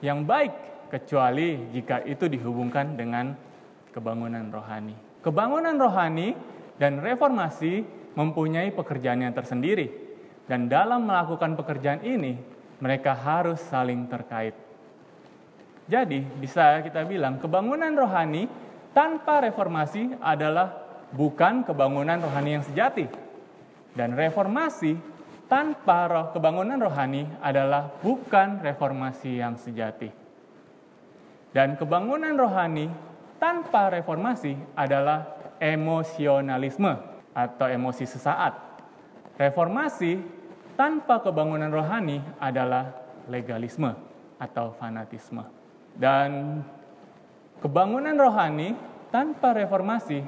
Speaker 1: yang baik kecuali jika itu dihubungkan dengan kebangunan rohani. Kebangunan rohani dan reformasi mempunyai pekerjaannya tersendiri. Dan dalam melakukan pekerjaan ini, mereka harus saling terkait. Jadi, bisa kita bilang kebangunan rohani tanpa reformasi adalah bukan kebangunan rohani yang sejati. Dan reformasi tanpa kebangunan rohani adalah bukan reformasi yang sejati. Dan kebangunan rohani tanpa reformasi adalah emosionalisme atau emosi sesaat. Reformasi tanpa kebangunan rohani adalah legalisme atau fanatisme. Dan kebangunan rohani tanpa reformasi,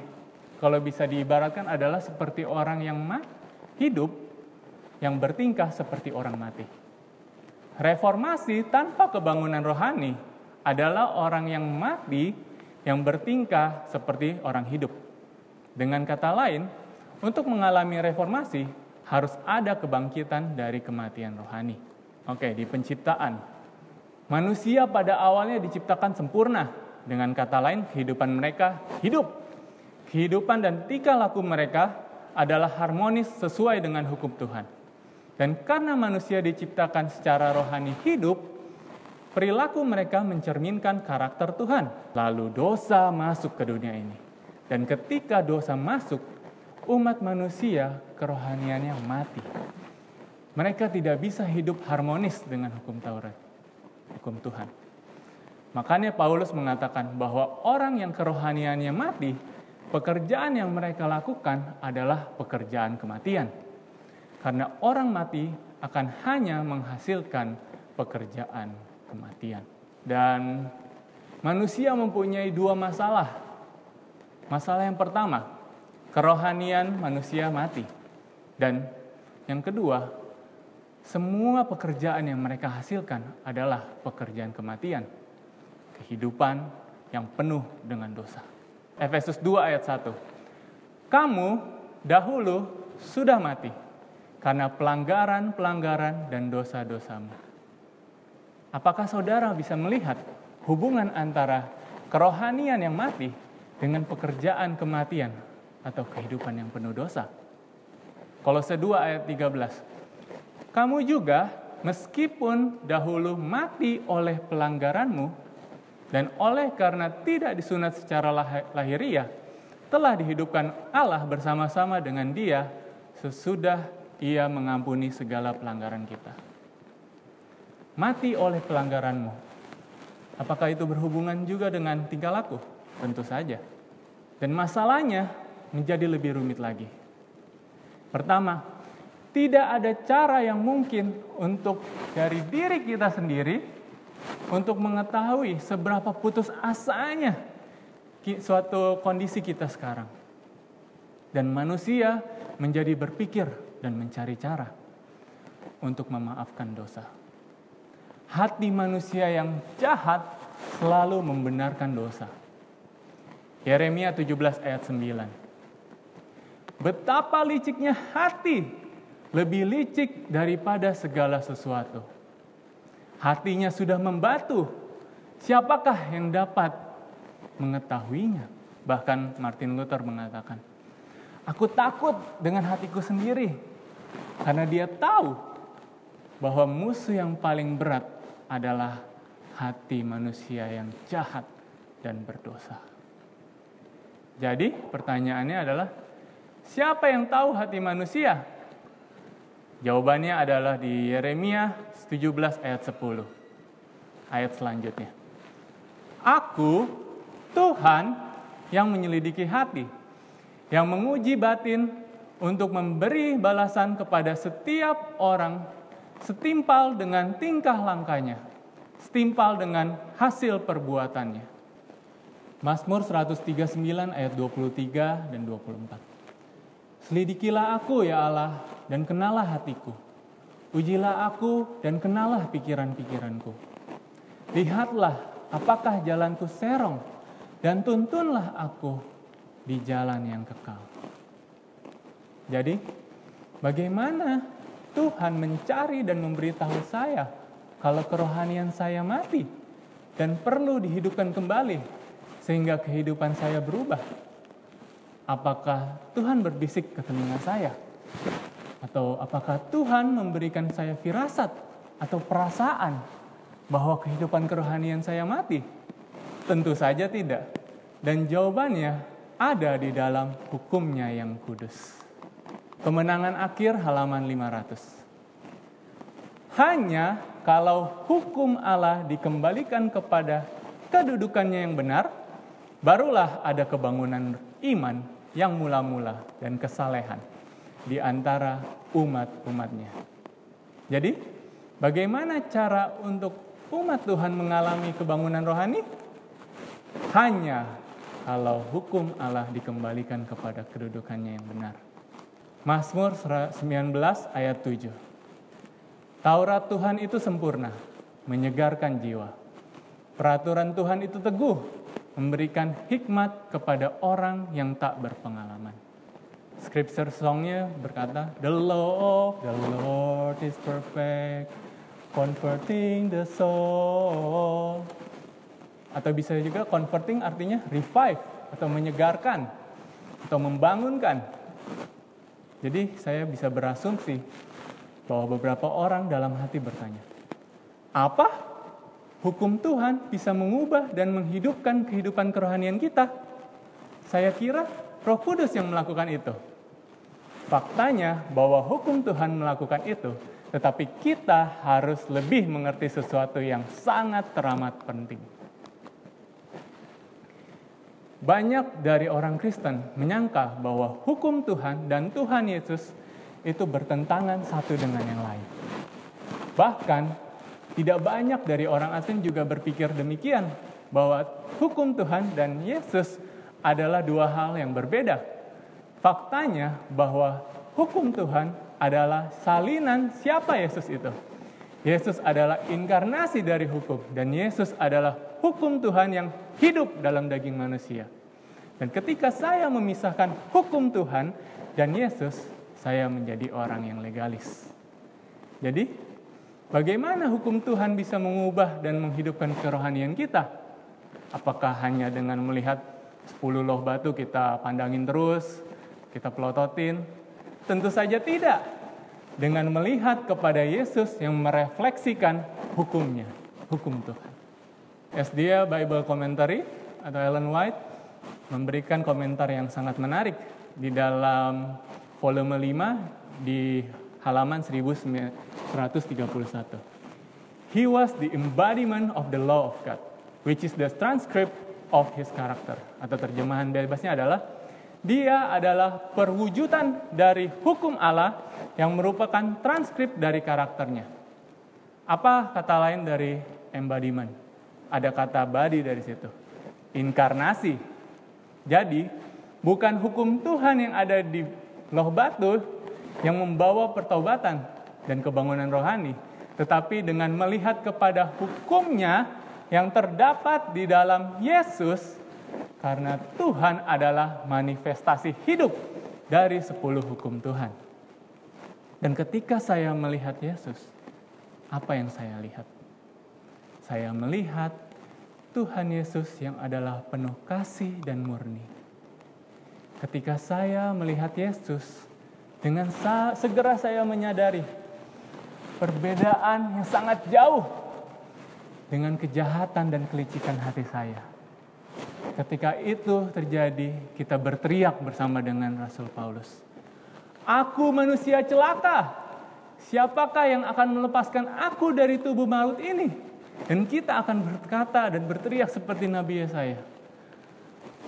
Speaker 1: kalau bisa diibaratkan adalah seperti orang yang hidup
Speaker 10: yang bertingkah seperti orang mati. Reformasi tanpa kebangunan rohani adalah orang yang mati yang bertingkah seperti orang hidup. Dengan kata lain, untuk mengalami reformasi harus ada kebangkitan dari kematian rohani. Oke, di penciptaan. Manusia pada awalnya diciptakan sempurna. Dengan kata lain, kehidupan mereka hidup. Kehidupan dan tingkah laku mereka adalah harmonis sesuai dengan hukum Tuhan. Dan karena manusia diciptakan secara rohani hidup, perilaku mereka mencerminkan karakter Tuhan. Lalu dosa masuk ke dunia ini. Dan ketika dosa masuk, umat manusia kerohaniannya mati. Mereka tidak bisa hidup harmonis dengan hukum Taurat, hukum Tuhan. Makanya Paulus mengatakan bahwa orang yang kerohaniannya mati, pekerjaan yang mereka lakukan adalah pekerjaan kematian. Karena orang mati akan hanya menghasilkan pekerjaan kematian. Dan manusia mempunyai dua masalah. Masalah yang pertama, kerohanian manusia mati. Dan yang kedua, semua pekerjaan yang mereka hasilkan adalah pekerjaan kematian. Kehidupan yang penuh dengan dosa. Efesus 2 ayat 1. Kamu dahulu sudah mati karena pelanggaran-pelanggaran dan dosa-dosamu. Apakah saudara bisa melihat hubungan antara kerohanian yang mati dengan pekerjaan kematian atau kehidupan yang penuh dosa? Kolose 2 ayat 13. Kamu juga meskipun dahulu mati oleh pelanggaranmu dan oleh karena tidak disunat secara lahiriah, telah dihidupkan Allah bersama-sama dengan Dia sesudah Ia mengampuni segala pelanggaran kita. Mati oleh pelanggaranmu. Apakah itu berhubungan juga dengan tingkah laku? Tentu saja. Dan masalahnya menjadi lebih rumit lagi. Pertama, tidak ada cara yang mungkin untuk dari diri kita sendiri untuk mengetahui seberapa putus asanya suatu kondisi kita sekarang. Dan manusia menjadi berpikir dan mencari cara untuk memaafkan dosa. Hati manusia yang jahat selalu membenarkan dosa. Yeremia 17 ayat 9. Betapa liciknya hati, lebih licik daripada segala sesuatu. Hatinya sudah membatu, siapakah yang dapat mengetahuinya? Bahkan Martin Luther mengatakan, aku takut dengan hatiku sendiri, karena dia tahu bahwa musuh yang paling berat adalah hati manusia yang jahat dan berdosa. Jadi pertanyaannya adalah, siapa yang tahu hati manusia? Jawabannya adalah di Yeremia 17 ayat 10. Ayat selanjutnya. Aku, Tuhan, yang menyelidiki hati, yang menguji batin untuk memberi balasan kepada setiap orang setimpal dengan tingkah langkahnya, setimpal dengan hasil perbuatannya. Mazmur 139 ayat 23 dan 24. Selidikilah aku ya Allah dan kenalah hatiku. Ujilah aku dan kenalah pikiran-pikiranku. Lihatlah apakah jalanku serong dan tuntunlah aku di jalan yang kekal. Jadi, bagaimana Tuhan mencari dan memberitahu saya kalau kerohanian saya mati dan perlu dihidupkan kembali sehingga kehidupan saya berubah? Apakah Tuhan berbisik ke telinga saya? Atau apakah Tuhan memberikan saya firasat atau perasaan bahwa kehidupan kerohanian saya mati? Tentu saja tidak. Dan jawabannya ada di dalam hukum-Nya yang kudus. Kemenangan akhir halaman 500. Hanya kalau hukum Allah dikembalikan kepada kedudukannya yang benar, barulah ada kebangunan iman yang mula-mula dan kesalehan di antara umat-umatnya. Jadi, bagaimana cara untuk umat Tuhan mengalami kebangunan rohani? Hanya kalau hukum Allah dikembalikan kepada kedudukannya yang benar. Mazmur 19 ayat 7. Taurat Tuhan itu sempurna, menyegarkan jiwa. Peraturan Tuhan itu teguh, memberikan hikmat kepada orang yang tak berpengalaman. Scripture songnya berkata, The law of the Lord is perfect, comforting the soul. Atau bisa juga comforting artinya revive, atau menyegarkan, atau membangunkan. Jadi saya bisa berasumsi bahwa beberapa orang dalam hati bertanya, apa hukum Tuhan bisa mengubah dan menghidupkan kehidupan kerohanian kita? Saya kira Roh Kudus yang melakukan itu. Faktanya bahwa hukum Tuhan melakukan itu, tetapi kita harus lebih mengerti sesuatu yang sangat teramat penting. Banyak dari orang Kristen menyangka bahwa hukum Tuhan dan Tuhan Yesus itu bertentangan satu dengan yang lain. Bahkan, tidak banyak dari orang asing juga berpikir demikian, bahwa hukum Tuhan dan Yesus adalah dua hal yang berbeda. Faktanya bahwa hukum Tuhan adalah salinan siapa Yesus itu. Yesus adalah inkarnasi dari hukum, dan Yesus adalah hukum Tuhan yang hidup dalam daging manusia. Dan ketika saya memisahkan hukum Tuhan dan Yesus, saya menjadi orang yang legalis. Jadi, bagaimana hukum Tuhan bisa mengubah dan menghidupkan kerohanian kita? Apakah hanya dengan melihat 10 loh batu kita pandangin terus, kita pelototin? Tentu saja tidak. Dengan melihat kepada Yesus yang merefleksikan hukumnya, hukum Tuhan. SDA Bible Commentary atau Ellen White memberikan komentar yang sangat menarik di dalam volume 5 di halaman 1131. He was the embodiment of the law of God, which is the transcript of his character. Atau terjemahan bebasnya adalah, dia adalah perwujudan dari hukum Allah yang merupakan transkrip dari karakternya. Apa kata lain dari embodiment? Ada kata body dari situ. Inkarnasi. Jadi, bukan hukum Tuhan yang ada di loh batu yang membawa pertobatan dan kebangunan rohani, tetapi dengan melihat kepada hukumnya yang terdapat di dalam Yesus, karena Tuhan adalah manifestasi hidup dari 10 hukum Tuhan. Dan ketika saya melihat Yesus, apa yang saya lihat? Saya melihat Tuhan Yesus yang adalah penuh kasih dan murni. Ketika saya melihat Yesus, dengan segera saya menyadari perbedaan yang sangat jauh dengan kejahatan dan kelicikan hati saya. Ketika itu terjadi, kita berteriak bersama dengan Rasul Paulus. Aku manusia celaka. Siapakah yang akan melepaskan aku dari tubuh maut ini? Dan kita akan berkata dan berteriak seperti Nabi Yesaya.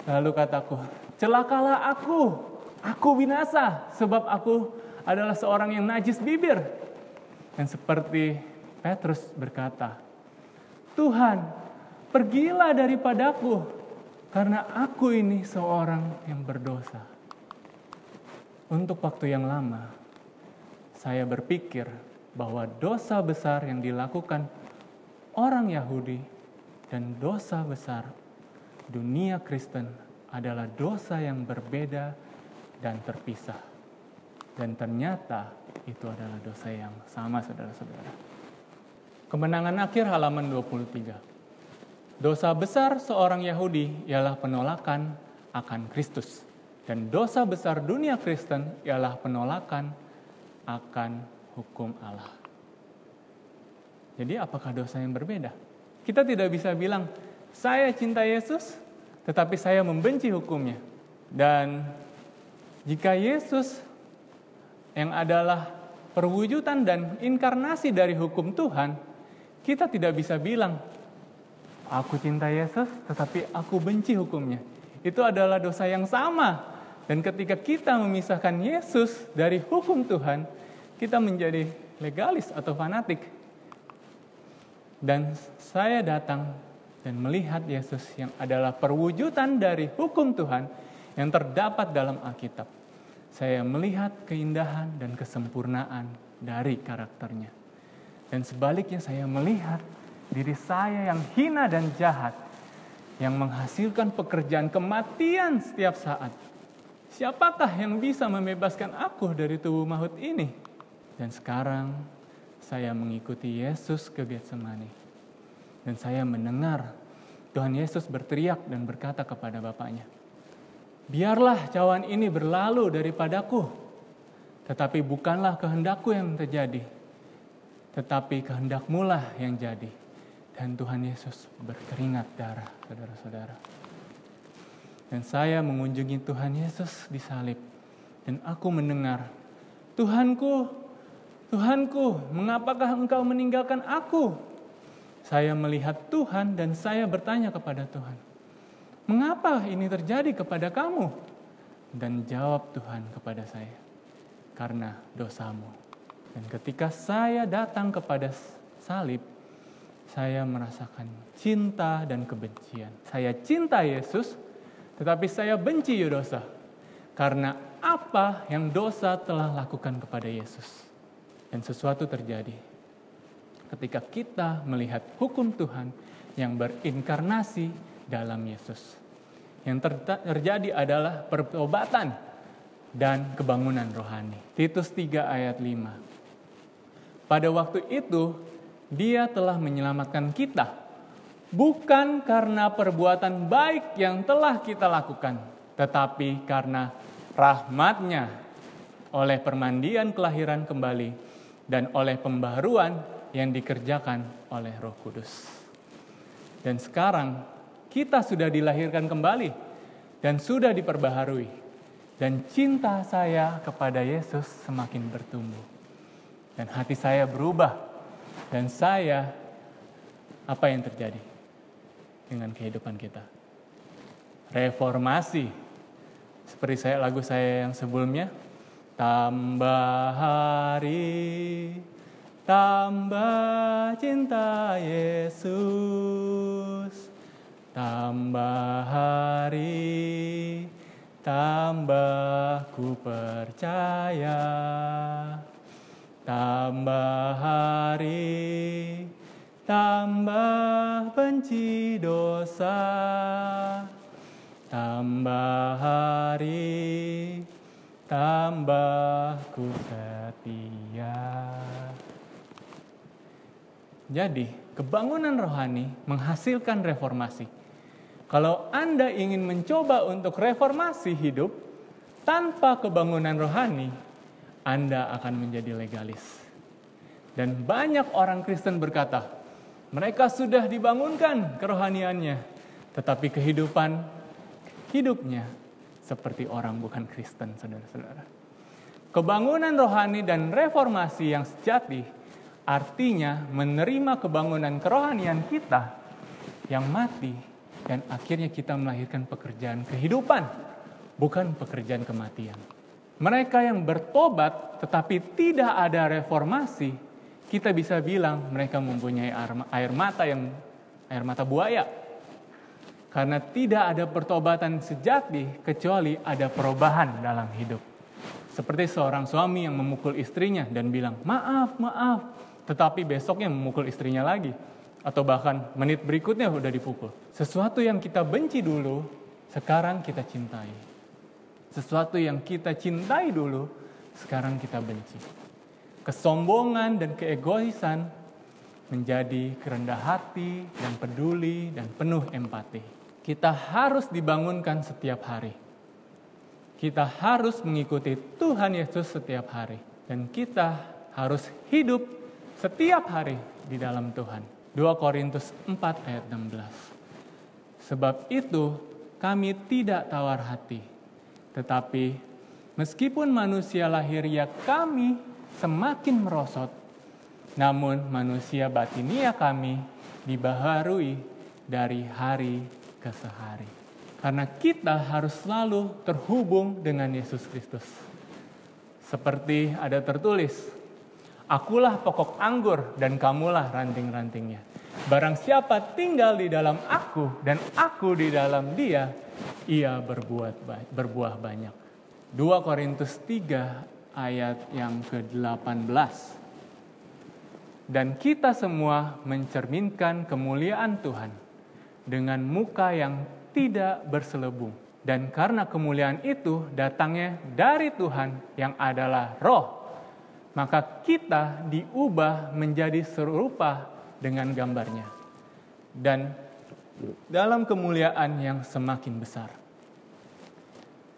Speaker 10: Lalu kataku, celakalah aku binasa, sebab aku adalah seorang yang najis bibir. Dan seperti Petrus berkata, Tuhan, pergilah daripadaku, karena aku ini seorang yang berdosa. Untuk waktu yang lama, saya berpikir bahwa dosa besar yang dilakukan orang Yahudi dan dosa besar dunia Kristen adalah dosa yang berbeda dan terpisah. Dan ternyata itu adalah dosa yang sama, saudara-saudara. Kemenangan akhir halaman 23. Dosa besar seorang Yahudi ialah penolakan akan Kristus. Dan dosa besar dunia Kristen ialah penolakan akan hukum Allah. Jadi apakah dosa yang berbeda? Kita tidak bisa bilang, saya cinta Yesus, tetapi saya membenci hukumnya. Dan jika Yesus yang adalah perwujudan dan inkarnasi dari hukum Tuhan, kita tidak bisa bilang, aku cinta Yesus, tetapi aku benci hukumnya. Itu adalah dosa yang sama. Dan ketika kita memisahkan Yesus dari hukum Tuhan, kita menjadi legalis atau fanatik. Dan saya datang dan melihat Yesus yang adalah perwujudan dari hukum Tuhan yang terdapat dalam Alkitab. saya melihat keindahan dan kesempurnaan dari karakternya. Dan sebaliknya saya melihat diri saya yang hina dan jahat, yang menghasilkan pekerjaan kematian setiap saat. Siapakah yang bisa membebaskan aku dari tubuh maut ini? Dan sekarang saya mengikuti Yesus ke Getsemani. Dan saya mendengar Tuhan Yesus berteriak dan berkata kepada Bapaknya, biarlah cawan ini berlalu daripadaku, tetapi bukanlah kehendakku yang terjadi, tetapi kehendakmu lah yang jadi. Dan Tuhan Yesus berkeringat darah, saudara-saudara. Dan saya mengunjungi Tuhan Yesus di salib. Dan aku mendengar, Tuhanku, Tuhanku, mengapakah engkau meninggalkan aku? Saya melihat Tuhan dan saya bertanya kepada Tuhan, mengapa ini terjadi kepada kamu? Dan jawab Tuhan kepada saya, karena dosamu. Dan ketika saya datang kepada salib, saya merasakan cinta dan kebencian. Saya cinta Yesus, tetapi saya benci dosa. Karena apa yang dosa telah lakukan kepada Yesus. Dan sesuatu terjadi ketika kita melihat hukum Tuhan yang berinkarnasi dalam Yesus. Yang terjadi adalah pertobatan dan kebangunan rohani. Titus 3 ayat 5. Pada waktu itu, Dia telah menyelamatkan kita, bukan karena perbuatan baik yang telah kita lakukan, tetapi karena rahmat-Nya, oleh permandian kelahiran kembali, dan oleh pembaharuan yang dikerjakan oleh Roh Kudus. Dan sekarang kita sudah dilahirkan kembali dan sudah diperbaharui. Dan cinta saya kepada Yesus semakin bertumbuh. Dan hati saya berubah. Dan saya, apa yang terjadi dengan kehidupan kita? Reformasi. Seperti lagu saya yang sebelumnya. Tambah hari, tambah cinta Yesus, tambah hari, tambah ku percaya, tambah hari, tambah benci dosa, tambah hari, tambah ku setia. Jadi, kebangunan rohani menghasilkan reformasi. Kalau Anda ingin mencoba untuk reformasi hidup tanpa kebangunan rohani, Anda akan menjadi legalis. Dan banyak orang Kristen berkata, mereka sudah dibangunkan kerohaniannya, tetapi kehidupan hidupnya seperti orang bukan Kristen, saudara-saudara. Kebangunan rohani dan reformasi yang sejati artinya menerima kebangunan kerohanian kita yang mati dan akhirnya kita melahirkan pekerjaan kehidupan, bukan pekerjaan kematian. Mereka yang bertobat tetapi tidak ada reformasi, kita bisa bilang mereka mempunyai air mata buaya. Karena tidak ada pertobatan sejati kecuali ada perubahan dalam hidup. Seperti seorang suami yang memukul istrinya dan bilang, maaf, maaf. Tetapi besoknya memukul istrinya lagi. Atau bahkan menit berikutnya udah dipukul. Sesuatu yang kita benci dulu, sekarang kita cintai. Sesuatu yang kita cintai dulu, sekarang kita benci. Kesombongan dan keegoisan menjadi kerendah hati dan peduli dan penuh empati. Kita harus dibangunkan setiap hari. Kita harus mengikuti Tuhan Yesus setiap hari. Dan kita harus hidup setiap hari di dalam Tuhan. 2 Korintus 4 ayat 16. Sebab itu kami tidak tawar hati. Tetapi meskipun manusia lahiriah kami semakin merosot, namun manusia batinia kami dibaharui dari hari ke hari. Karena kita harus selalu terhubung dengan Yesus Kristus. Seperti ada tertulis, akulah pokok anggur dan kamulah ranting-rantingnya. Barang siapa tinggal di dalam aku dan aku di dalam dia, ia berbuah banyak. 2 Korintus 3 ayat yang ke-18. Dan kita semua mencerminkan kemuliaan Tuhan dengan muka yang tidak berselubung. Dan karena kemuliaan itu datangnya dari Tuhan yang adalah Roh, maka kita diubah menjadi serupa dengan gambarnya. Dan dalam kemuliaan yang semakin besar.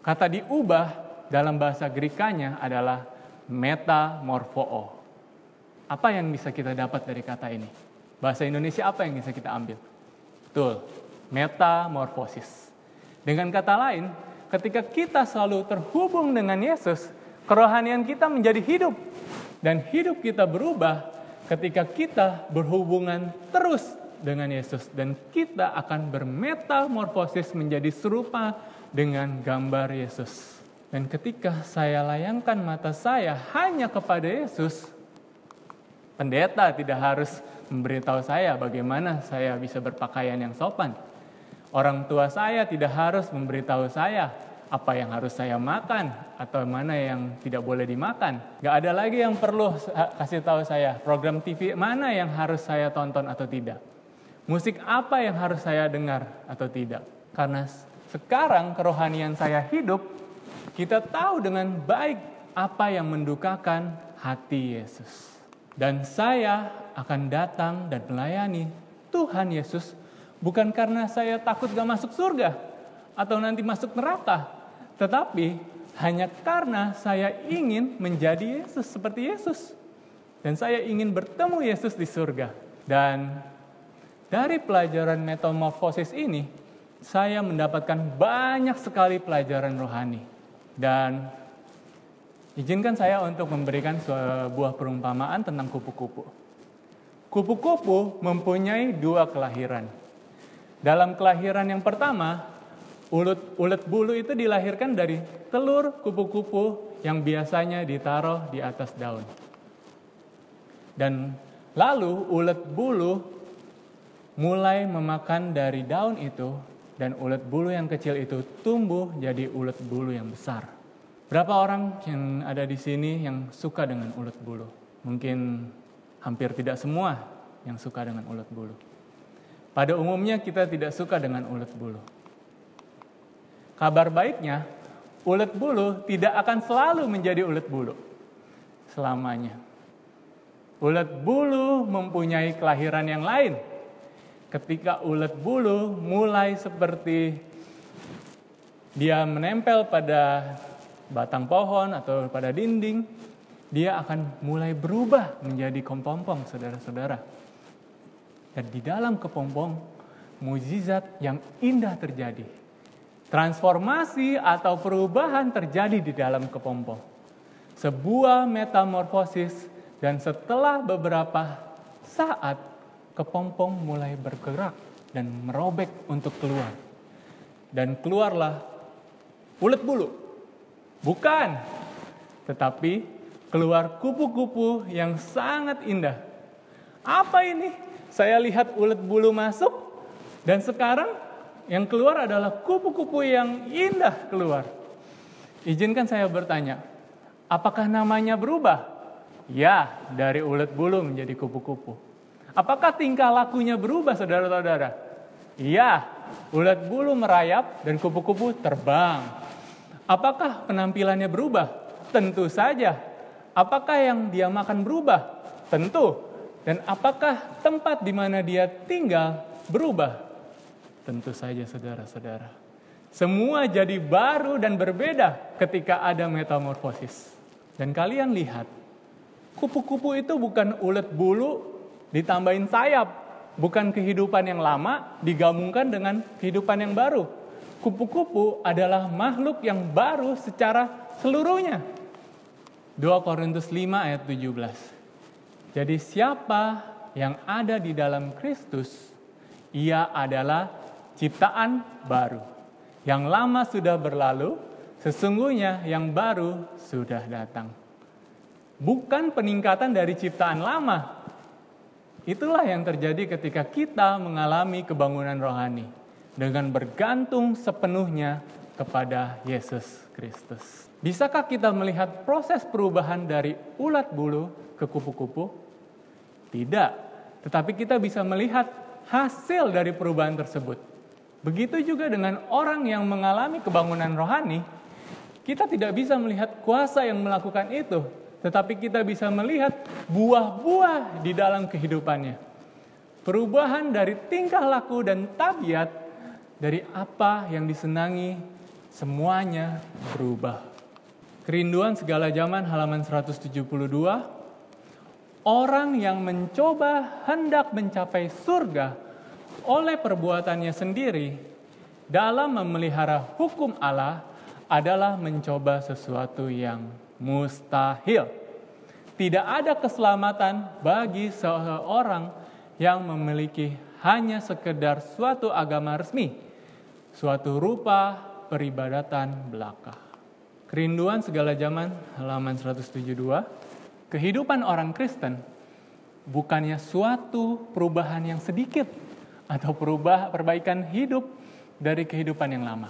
Speaker 10: Kata diubah dalam bahasa Grekanya adalah metamorfoo. Apa yang bisa kita dapat dari kata ini? Bahasa Indonesia apa yang bisa kita ambil? Betul, metamorfosis. Dengan kata lain, ketika kita selalu terhubung dengan Yesus, kerohanian kita menjadi hidup. Dan hidup kita berubah ketika kita berhubungan terus dengan Yesus. Dan kita akan bermetamorfosis menjadi serupa dengan gambar Yesus. Dan ketika saya layangkan mata saya hanya kepada Yesus, pendeta tidak harus memberitahu saya bagaimana saya bisa berpakaian yang sopan. Orang tua saya tidak harus memberitahu saya apa yang harus saya makan atau mana yang tidak boleh dimakan. Gak ada lagi yang perlu kasih tahu saya program TV mana yang harus saya tonton atau tidak. Musik apa yang harus saya dengar atau tidak. Karena sekarang kerohanian saya hidup, kita tahu dengan baik apa yang mendukakan hati Yesus. Dan saya akan datang dan melayani Tuhan Yesus bukan karena saya takut gak masuk surga atau nanti masuk neraka. Tetapi hanya karena saya ingin menjadi Yesus seperti Yesus. Dan saya ingin bertemu Yesus di surga. Dan dari pelajaran metamorfosis ini, saya mendapatkan banyak sekali pelajaran rohani. Dan izinkan saya untuk memberikan sebuah perumpamaan tentang kupu-kupu. Kupu-kupu mempunyai 2 kelahiran. Dalam kelahiran yang pertama, ulet bulu itu dilahirkan dari telur kupu-kupu yang biasanya ditaruh di atas daun. Dan lalu ulet bulu mulai memakan dari daun itu, dan ulet bulu yang kecil itu tumbuh jadi ulet bulu yang besar. Berapa orang yang ada di sini yang suka dengan ulet bulu? Mungkin hampir tidak semua yang suka dengan ulet bulu. Pada umumnya kita tidak suka dengan ulet bulu. Kabar baiknya, ulet bulu tidak akan selalu menjadi ulet bulu selamanya. Ulet bulu mempunyai kelahiran yang lain. Ketika ulet bulu mulai seperti dia menempel pada batang pohon atau pada dinding, dia akan mulai berubah menjadi kepompong, saudara-saudara. Dan di dalam kepompong, mukjizat yang indah terjadi. Transformasi atau perubahan terjadi di dalam kepompong. Sebuah metamorfosis, dan setelah beberapa saat, kepompong mulai bergerak dan merobek untuk keluar. Dan keluarlah ulet bulu. Bukan, tetapi keluar kupu-kupu yang sangat indah. Apa ini? Saya lihat ulet bulu masuk, dan sekarang yang keluar adalah kupu-kupu yang indah keluar. Izinkan saya bertanya, apakah namanya berubah? Ya, dari ulet bulu menjadi kupu-kupu. Apakah tingkah lakunya berubah, saudara-saudara? Ya, ulet bulu merayap dan kupu-kupu terbang. Apakah penampilannya berubah? Tentu saja. Apakah yang dia makan berubah? Tentu. Dan apakah tempat di mana dia tinggal berubah? Tentu saja, saudara-saudara. Semua jadi baru dan berbeda ketika ada metamorfosis. Dan kalian lihat, kupu-kupu itu bukan ulet bulu ditambahin sayap. Bukan kehidupan yang lama digabungkan dengan kehidupan yang baru. Kupu-kupu adalah makhluk yang baru secara seluruhnya. 2 Korintus 5 ayat 17. Jadi siapa yang ada di dalam Kristus, ia adalah ciptaan baru. Yang lama sudah berlalu, sesungguhnya yang baru sudah datang. Bukan peningkatan dari ciptaan lama. Itulah yang terjadi ketika kita mengalami kebangunan rohani. Dengan bergantung sepenuhnya kepada Yesus Kristus. Bisakah kita melihat proses perubahan dari ulat bulu ke kupu-kupu? Tidak, tetapi kita bisa melihat hasil dari perubahan tersebut. Begitu juga dengan orang yang mengalami kebangunan rohani, kita tidak bisa melihat kuasa yang melakukan itu, tetapi kita bisa melihat buah-buah di dalam kehidupannya. Perubahan dari tingkah laku dan tabiat, dari apa yang disenangi, semuanya berubah. Kerinduan segala zaman halaman 172. Orang yang mencoba hendak mencapai surga oleh perbuatannya sendiri dalam memelihara hukum Allah adalah mencoba sesuatu yang mustahil. Tidak ada keselamatan bagi seorang yang memiliki hanya sekedar suatu agama resmi, suatu rupa peribadatan belaka. Kerinduan segala zaman halaman 172. Kehidupan orang Kristen bukannya suatu perubahan yang sedikit atau perbaikan hidup dari kehidupan yang lama,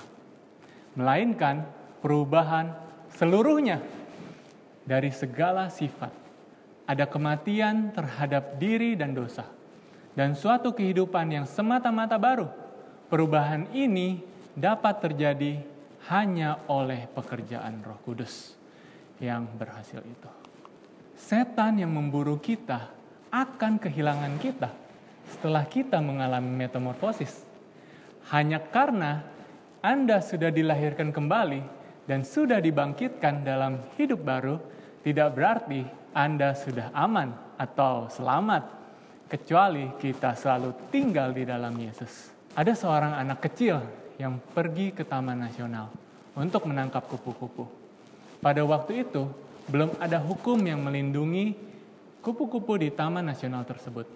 Speaker 10: melainkan perubahan seluruhnya dari segala sifat. Ada kematian terhadap diri dan dosa, dan suatu kehidupan yang semata-mata baru. Perubahan ini dapat terjadi hanya oleh pekerjaan Roh Kudus yang berhasil itu. Setan yang memburu kita akan kehilangan kita setelah kita mengalami metamorfosis. Hanya karena Anda sudah dilahirkan kembali dan sudah dibangkitkan dalam hidup baru, tidak berarti Anda sudah aman atau selamat, kecuali kita selalu tinggal di dalam Yesus. Ada seorang anak kecil yang pergi ke Taman Nasional untuk menangkap kupu-kupu. Pada waktu itu, belum ada hukum yang melindungi kupu-kupu di Taman Nasional tersebut.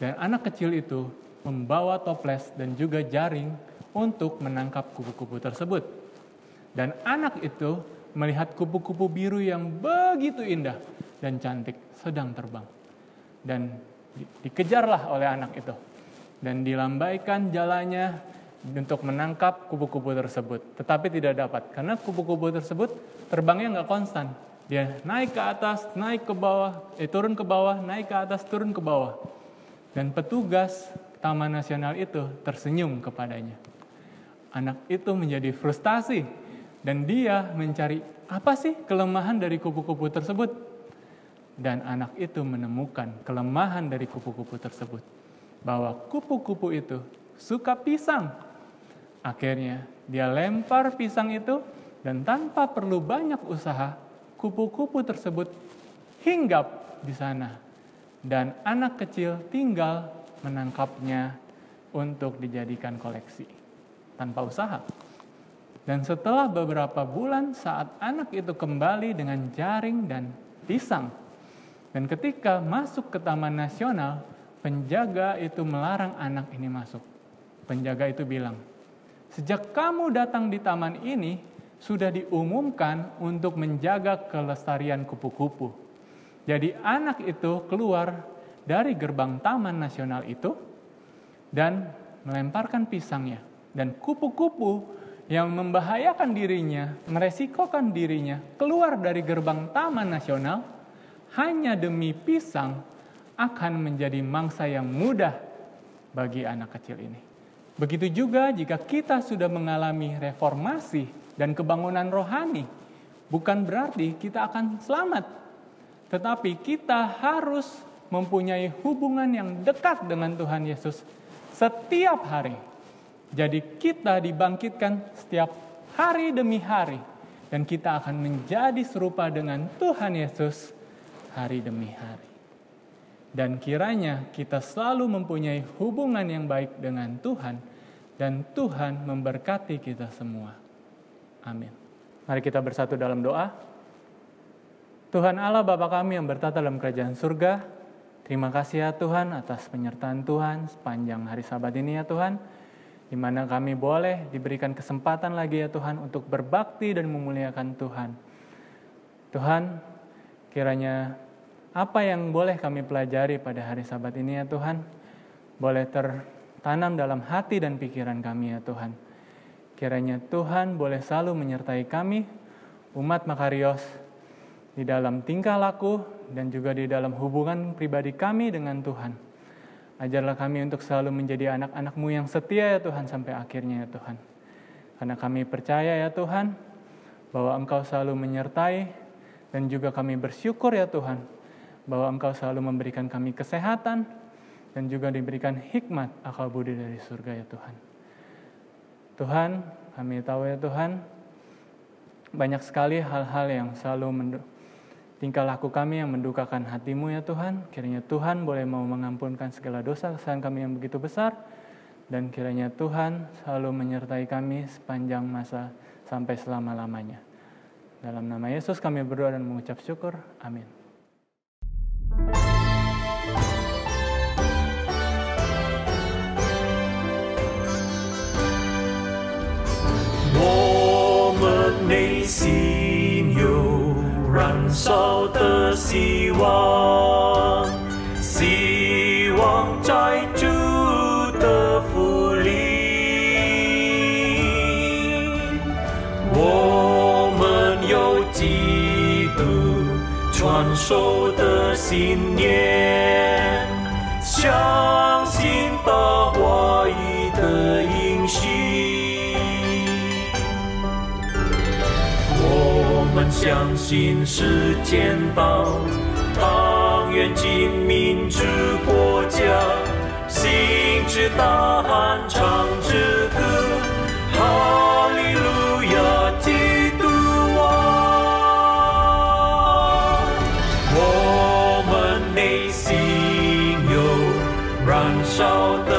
Speaker 10: Dan anak kecil itu membawa toples dan juga jaring untuk menangkap kupu-kupu tersebut. Dan anak itu melihat kupu-kupu biru yang begitu indah dan cantik sedang terbang. Dan dikejarlah oleh anak itu. Dan dilambaikan jalannya untuk menangkap kupu-kupu tersebut. Tetapi tidak dapat, karena kupu-kupu tersebut terbangnya nggak konstan. Dia naik ke atas, naik ke bawah, turun ke bawah, naik ke atas, turun ke bawah. Dan petugas Taman Nasional itu tersenyum kepadanya. Anak itu menjadi frustasi dan dia mencari apa sih kelemahan dari kupu-kupu tersebut. Dan anak itu menemukan kelemahan dari kupu-kupu tersebut. Bahwa kupu-kupu itu suka pisang. Akhirnya dia lempar pisang itu dan tanpa perlu banyak usaha, kupu-kupu tersebut hinggap di sana. Dan anak kecil tinggal menangkapnya untuk dijadikan koleksi tanpa usaha. Dan setelah beberapa bulan saat anak itu kembali dengan jaring dan pisang. Dan ketika masuk ke Taman Nasional, penjaga itu melarang anak ini masuk. Penjaga itu bilang, "Sejak kamu datang di taman ini, sudah diumumkan untuk menjaga kelestarian kupu-kupu. Jadi anak itu keluar dari gerbang Taman Nasional itu dan melemparkan pisangnya. Dan kupu-kupu yang membahayakan dirinya, meresikokan dirinya keluar dari gerbang Taman Nasional hanya demi pisang akan menjadi mangsa yang mudah bagi anak kecil ini. Begitu juga jika kita sudah mengalami reformasi dan kebangunan rohani, bukan berarti kita akan selamat. Tetapi kita harus mempunyai hubungan yang dekat dengan Tuhan Yesus setiap hari. Jadi kita dibangkitkan setiap hari demi hari. Dan kita akan menjadi serupa dengan Tuhan Yesus hari demi hari. Dan kiranya kita selalu mempunyai hubungan yang baik dengan Tuhan. Dan Tuhan memberkati kita semua. Amin. Mari kita bersatu dalam doa. Tuhan Allah Bapa kami yang bertata dalam kerajaan surga, terima kasih ya Tuhan atas penyertaan Tuhan sepanjang hari Sabat ini ya Tuhan, di mana kami boleh diberikan kesempatan lagi ya Tuhan untuk berbakti dan memuliakan Tuhan. Tuhan, kiranya apa yang boleh kami pelajari pada hari Sabat ini ya Tuhan, boleh tertanam dalam hati dan pikiran kami ya Tuhan. kiranya Tuhan boleh selalu menyertai kami, umat Makarios, di dalam tingkah laku dan juga di dalam hubungan pribadi kami dengan Tuhan. Ajarlah kami untuk selalu menjadi anak-anak-Mu yang setia ya Tuhan sampai akhirnya ya Tuhan. Karena kami percaya ya Tuhan, bahwa Engkau selalu menyertai, dan juga kami bersyukur ya Tuhan, bahwa Engkau selalu memberikan kami kesehatan, dan juga diberikan hikmat akal budi dari surga ya Tuhan. Tuhan, kami tahu ya Tuhan, banyak sekali hal-hal yang selalu tingkah laku kami yang mendukakan hati-Mu ya Tuhan. Kiranya Tuhan boleh mau mengampunkan segala dosa kesalahan kami yang begitu besar, dan kiranya Tuhan selalu menyertai kami sepanjang masa sampai selama-lamanya. Dalam nama Yesus kami berdoa dan mengucap syukur. Amin.
Speaker 6: 内心有燃烧的希望，希望在主的福里，我们有基督传授的信念，相信他话语的应许。我们相信时间到，当愿尽民主国家，兴致大喊唱支歌，哈利路亚，基督王。我们内心有燃烧的